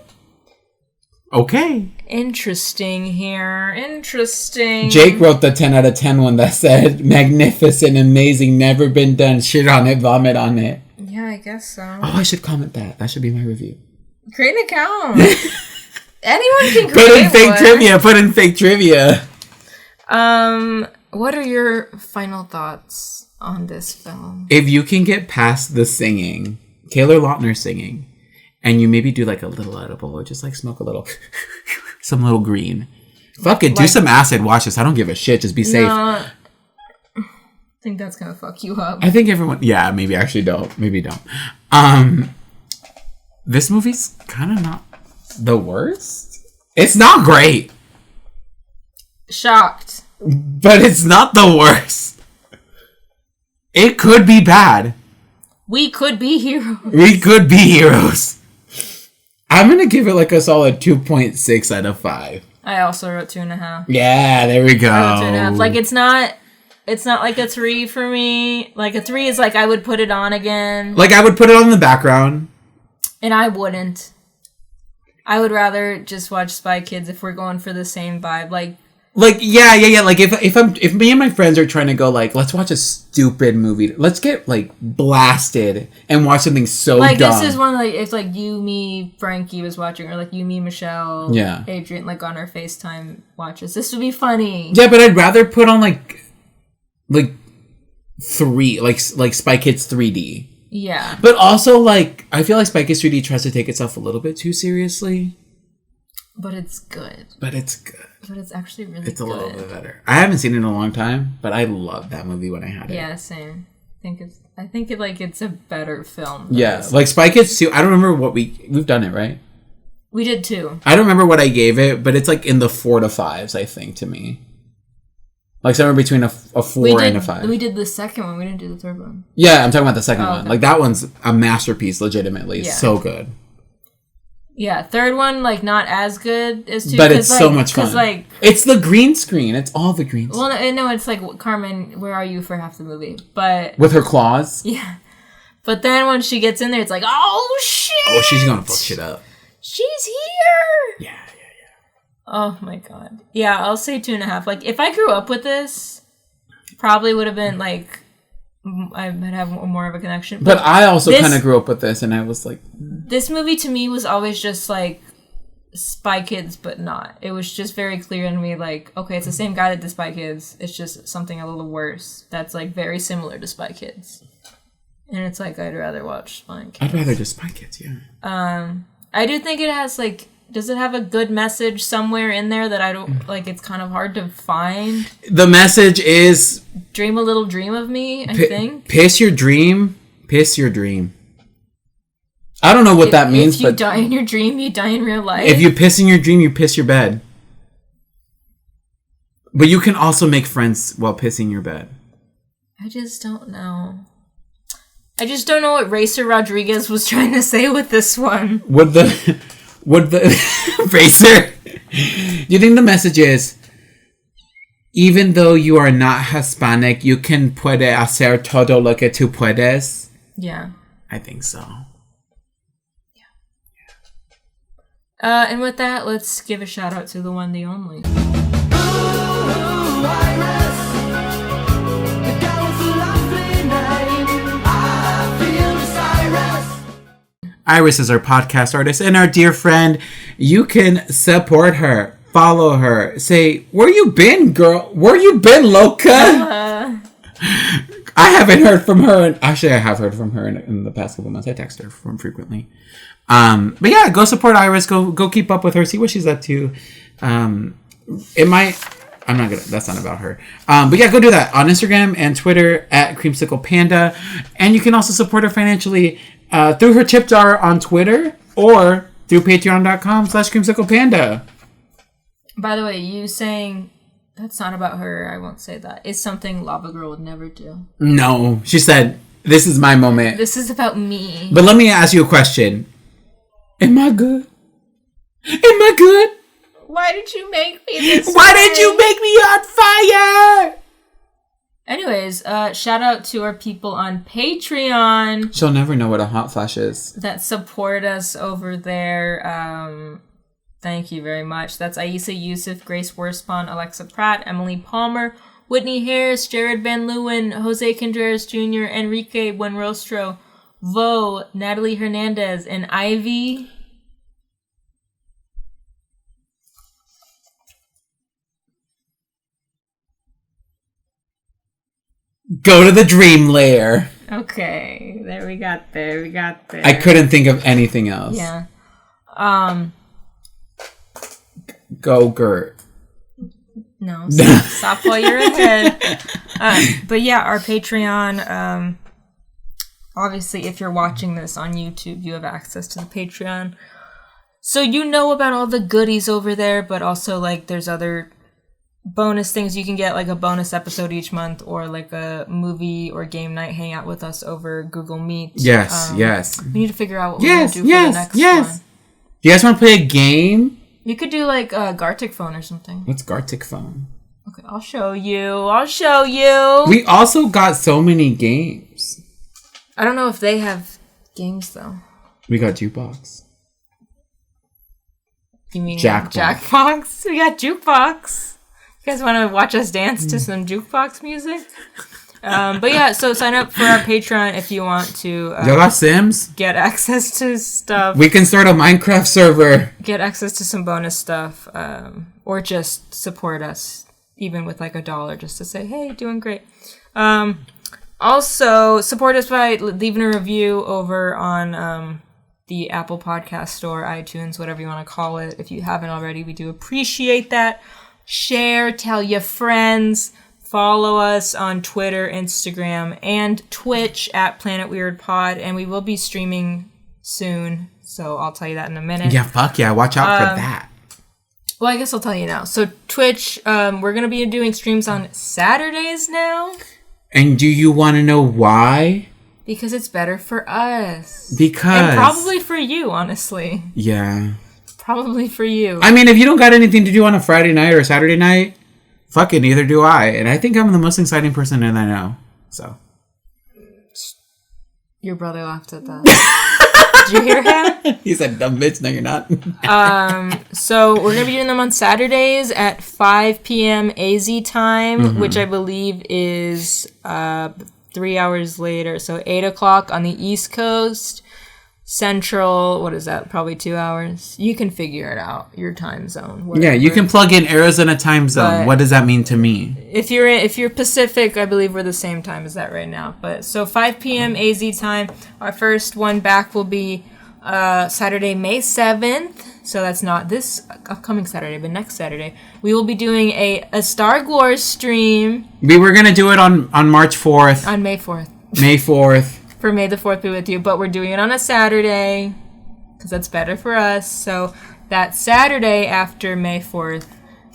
Okay. Interesting here. Interesting. Jake wrote the 10 out of 10 one that said, magnificent, amazing, never been done, shit on it, vomit on it. Yeah, I guess so. Oh, I should comment that. That should be my review. Create an account. Anyone can create Put in fake one. trivia. Put in fake trivia. What are your final thoughts on this film? If you can get past the singing, Taylor Lautner singing, and you maybe do like a little edible or just like smoke a little, some little green. Fuck it, do some acid, watch this. I don't give a shit, just be safe. I think that's gonna fuck you up. I think everyone, yeah, maybe actually don't. Maybe don't. This movie's kind of not the worst. It's not great. Shocked. But it's not the worst. It could be bad. We could be heroes. We could be heroes. I'm going to give it like a solid 2.6 out of 5. I also wrote 2.5. Yeah, there we go. I wrote 2.5. Like, it's not like a 3 for me. Like, a 3 is like I would put it on again. Like, I would put it on in the background. And I wouldn't. I would rather just watch Spy Kids if we're going for the same vibe. Like, yeah. Like, if me and my friends are trying to go, like, let's watch a stupid movie. Let's get, like, blasted and watch something so like, dumb. this is one, like, if, like, you, me, Frankie was watching, or, like, you, me, Michelle, Adrian, like, on our FaceTime watches. This would be funny. Yeah, but I'd rather put on, like 3, like Spy Kids 3D. Yeah. But also, like, I feel like Spy Kids 3D tries to take itself a little bit too seriously. But it's good. But it's good. But it's actually really good. It's a little bit better. I haven't seen it in a long time, but I loved that movie when I had it. Yeah, same. I think it's a better film. Yeah, like Spy Kids 2, I don't remember what we've done it, right? We did too. I don't remember what I gave it, but it's like in the 4 to 5s, I think, to me. Like somewhere between a 4 and a 5. We did the second one. We didn't do the third one. Yeah, I'm talking about the second one. Okay. Like that one's a masterpiece, legitimately. Yeah. So good. Yeah, third one, like, not as good as 2. But it's like, so much fun. Like, it's the green screen. It's all the green screen. Well, no, it's like, Carmen, where are you for half the movie? But... With her claws? Yeah. But then when she gets in there, it's like, oh, shit! Oh, she's gonna fuck shit up. She's here! Yeah. Oh, my God. Yeah, I'll say 2.5. Like, if I grew up with this, probably would have been, like... I might have more of a connection. But I also kind of grew up with this, and I was like... This movie, to me, was always just, like, Spy Kids, but not. It was just very clear to me, like, okay, it's the same guy that did Spy Kids. It's just something a little worse that's, like, very similar to Spy Kids. And it's like, I'd rather watch Spy Kids. I'd rather just Spy Kids, yeah. I do think it has, like... Does it have a good message somewhere in there that I don't... Like, it's kind of hard to find? The message is... Dream a little dream of me, I think. Piss your dream. Piss your dream. I don't know what that means, but... If you die in your dream, you die in real life. If you piss in your dream, you piss your bed. But you can also make friends while pissing your bed. I just don't know. I just don't know what Racer Rodriguez was trying to say with this one. Would the Racer? Do you think the message is, even though you are not Hispanic, you can puede hacer todo lo que tú puedes? Yeah. I think so. Yeah. And with that, let's give a shout out to the one, the only. Iris is our podcast artist and our dear friend. You can support her, follow her, say, where you been, girl? Where you been, loca? I haven't heard from her. And actually, I have heard from her in the past couple months. I text her from frequently. But yeah, go support Iris. Go keep up with her. See what she's up to. That's not about her. But yeah, go do that on Instagram and Twitter at Creamsicle Panda. And you can also support her financially through her tip jar on Twitter or through patreon.com/creamsiclepanda. By the way, you saying that's not about her, I won't say that, is something Lavagirl would never do. No, she said, this is my moment. This is about me. But let me ask you a question. Am I good? Am I good? Why did you make me this Why way? did you make me on fire? Anyways, shout out to our people on Patreon. She'll never know what a hot flash is. That support us over there. Thank you very much. That's Aisa Yusuf, Grace Worspawn, Alexa Pratt, Emily Palmer, Whitney Harris, Jared Van Leeuwen, Jose Contreras Jr., Enrique Buenrostro, Vo, Natalie Hernandez, and Ivy. Go to the dream lair. Okay, there we got there. I couldn't think of anything else. Yeah. Go Gert. No, stop while you're ahead. But yeah, our Patreon. Obviously, if you're watching this on YouTube, you have access to the Patreon. So you know about all the goodies over there, but also, like, there's other bonus things you can get, like a bonus episode each month, or like a movie or game night hangout with us over Google Meet. Yes. We need to figure out what we're going to do for the next one. Do you guys want to play a game? You could do, like, Gartic Phone or something. What's Gartic Phone? Okay, I'll show you. We also got so many games. I don't know if they have games, though. We got Jukebox. You mean Jackbox? Jackbox? We got Jukebox. You guys want to watch us dance to some Jukebox music? But yeah, so sign up for our Patreon if you want to. Y'all got Sims? Get access to stuff. We can start a Minecraft server. Get access to some bonus stuff. Or just support us, even with like $1, just to say, hey, doing great. Also, support us by leaving a review over on the Apple Podcast Store, iTunes, whatever you want to call it. If you haven't already, we do appreciate that. Share, tell your friends. Follow us on Twitter, Instagram, and Twitch at Planet Weird Pod, and we will be streaming soon, so I'll tell you that in a minute. Yeah, fuck yeah. Watch out for that. Well, I guess I'll tell you now. So Twitch, we're going to be doing streams on Saturdays now. And do you want to know why? Because it's better for us. Because. And probably for you, honestly. Yeah. Probably for you. I mean, if you don't got anything to do on a Friday night or a Saturday night, fuck it, neither do I. And I think I'm the most exciting person that I know. So. Your brother laughed at that. Did you hear him? He said, dumb bitch. No, you're not. So we're going to be doing them on Saturdays at 5 p.m. AZ time, which I believe is 3 hours later. So 8 o'clock on the East Coast. Central, what is that? Probably 2 hours. You can figure it out, your time zone. Yeah, you can plug in Arizona time zone. But what does that mean to me? If you're Pacific, I believe we're the same time as that right now. But so 5 p.m. AZ time. Our first one back will be Saturday, May 7th. So that's not this upcoming Saturday, but next Saturday. We will be doing a Star Wars stream. We were going to do it on March 4th. On May 4th. May 4th. For May the 4th be with you, but we're doing it on a Saturday because that's better for us. So that Saturday after May 4th,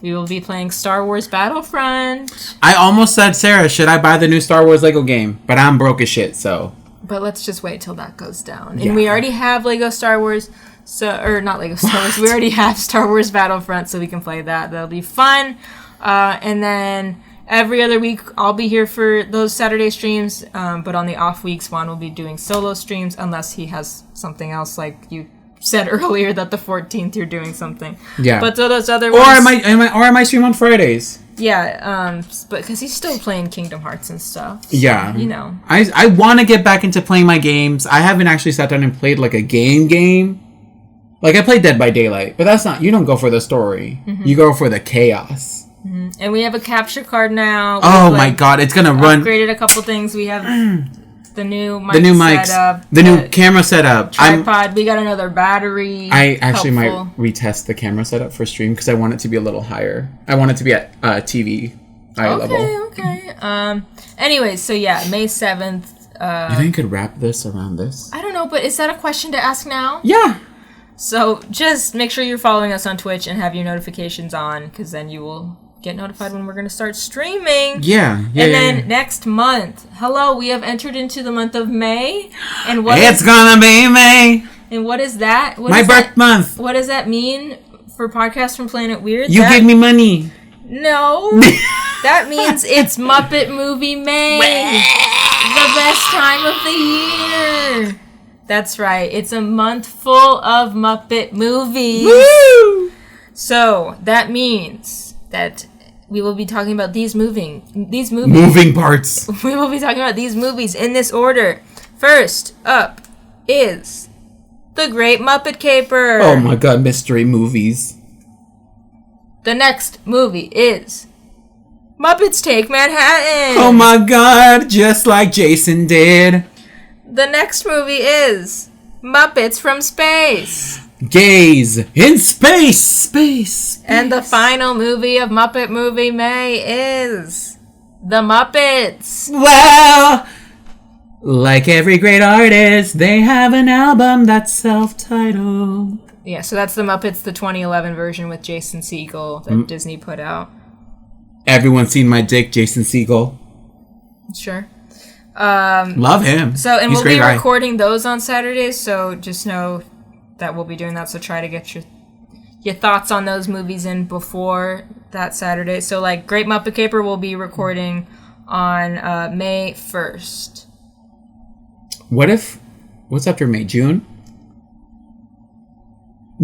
we will be playing Star Wars Battlefront. I almost said, Sarah, should I buy the new Star Wars Lego game? But I'm broke as shit, so. But let's just wait till that goes down. And we already have Lego Star Wars, or not Lego Star Wars. We already have Star Wars Battlefront, so we can play that. That'll be fun. And then every other week, I'll be here for those Saturday streams, but on the off weeks, Juan will be doing solo streams unless he has something else, like you said earlier that the 14th you're doing something. Yeah. But those other ones... Or I might stream on Fridays. Yeah, but because he's still playing Kingdom Hearts and stuff. So, yeah. You know. I want to get back into playing my games. I haven't actually sat down and played, like, a game. Like, I played Dead by Daylight, but that's not... You don't go for the story. Mm-hmm. You go for the chaos. Mm-hmm. And we have a capture card now. Oh my god, it's gonna run. Upgraded a couple things. We have the new mics, setup, the new camera setup, tripod. We got another battery. I actually might retest the camera setup for stream because I want it to be a little higher. I want it to be at TV eye level. Okay. Anyways, so yeah, May 7th. You think you could wrap this around this? I don't know, but is that a question to ask now? Yeah. So just make sure you're following us on Twitch and have your notifications on, because then you will get notified when we're going to start streaming. Yeah. And then next month, we have entered into the month of May. And it's gonna be May. And what is that? My birth month. What does that mean for Podcasts from Planet Weird? You give me money. No. That means it's Muppet Movie May. The best time of the year. That's right. It's a month full of Muppet movies. Woo! So that means that we will be talking about these movies. Moving parts. We will be talking about these movies in this order. First up is The Great Muppet Caper. Oh my god, mystery movies. The next movie is Muppets Take Manhattan. Oh my god, just like Jason did. The next movie is Muppets from Space. Gaze in space. And the final movie of Muppet Movie May is The Muppets. Well, like every great artist, they have an album that's self-titled. Yeah, so that's The Muppets, the 2011 version with Jason Segel that Disney put out. Everyone's seen my dick, Jason Segel. Sure. Love him. So, and He's we'll a great be guy. recording those on Saturdays, so just know that we'll be doing that. So try to get your thoughts on those movies in before that Saturday. So, like, Great Muppet Caper will be recording on May 1st. What's after May? June?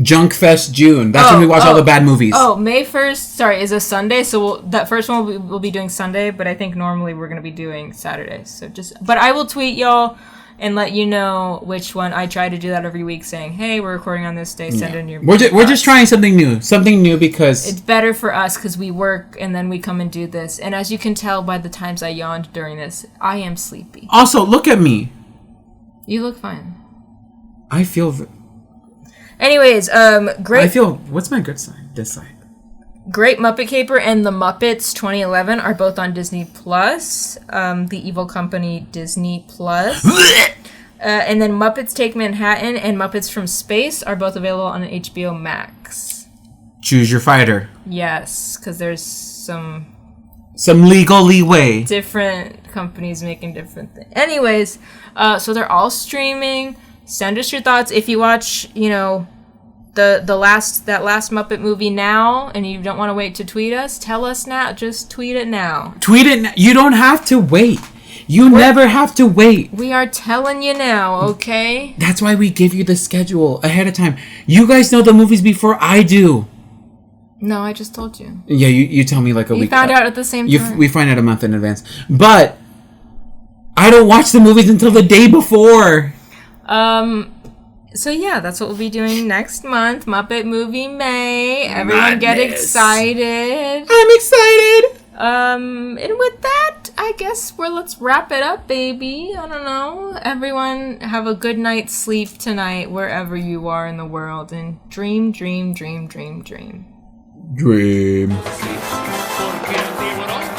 Junk Fest June. That's when we watch all the bad movies. Oh, May 1st, sorry, is a Sunday. So that first one we'll be doing Sunday, but I think normally we're going to be doing Saturdays. So but I will tweet y'all and let you know which one. I try to do that every week saying, hey, we're recording on this day. Send in your... We're just trying something new. Something new because... It's better for us because we work and then we come and do this. And as you can tell by the times I yawned during this, I am sleepy. Also, look at me. You look fine. I feel... Anyways, great... What's my good side? This side. Great Muppet Caper and The Muppets 2011 are both on Disney Plus. The Evil Company Disney Plus. And then Muppets Take Manhattan and Muppets from Space are both available on HBO Max. Choose your fighter. Yes, because there's some legal leeway. Different companies making different things. Anyways, so they're all streaming. Send us your thoughts. If you watch, that last Muppet movie now, and you don't want to wait to tweet us, tell us now. Just tweet it now. Tweet it. You don't have to wait. You never have to wait. We are telling you now, okay? That's why we give you the schedule ahead of time. You guys know the movies before I do. No, I just told you. Yeah, you tell me like a week. We found out at the same time. We find out a month in advance. But I don't watch the movies until the day before. So yeah, that's what we'll be doing next month. Muppet Movie May. Everyone Madness. get excited. I'm excited. And with that, I guess let's wrap it up, baby. I don't know. Everyone have a good night's sleep tonight, wherever you are in the world, and dream, dream, dream, dream, dream. Dream. Porque no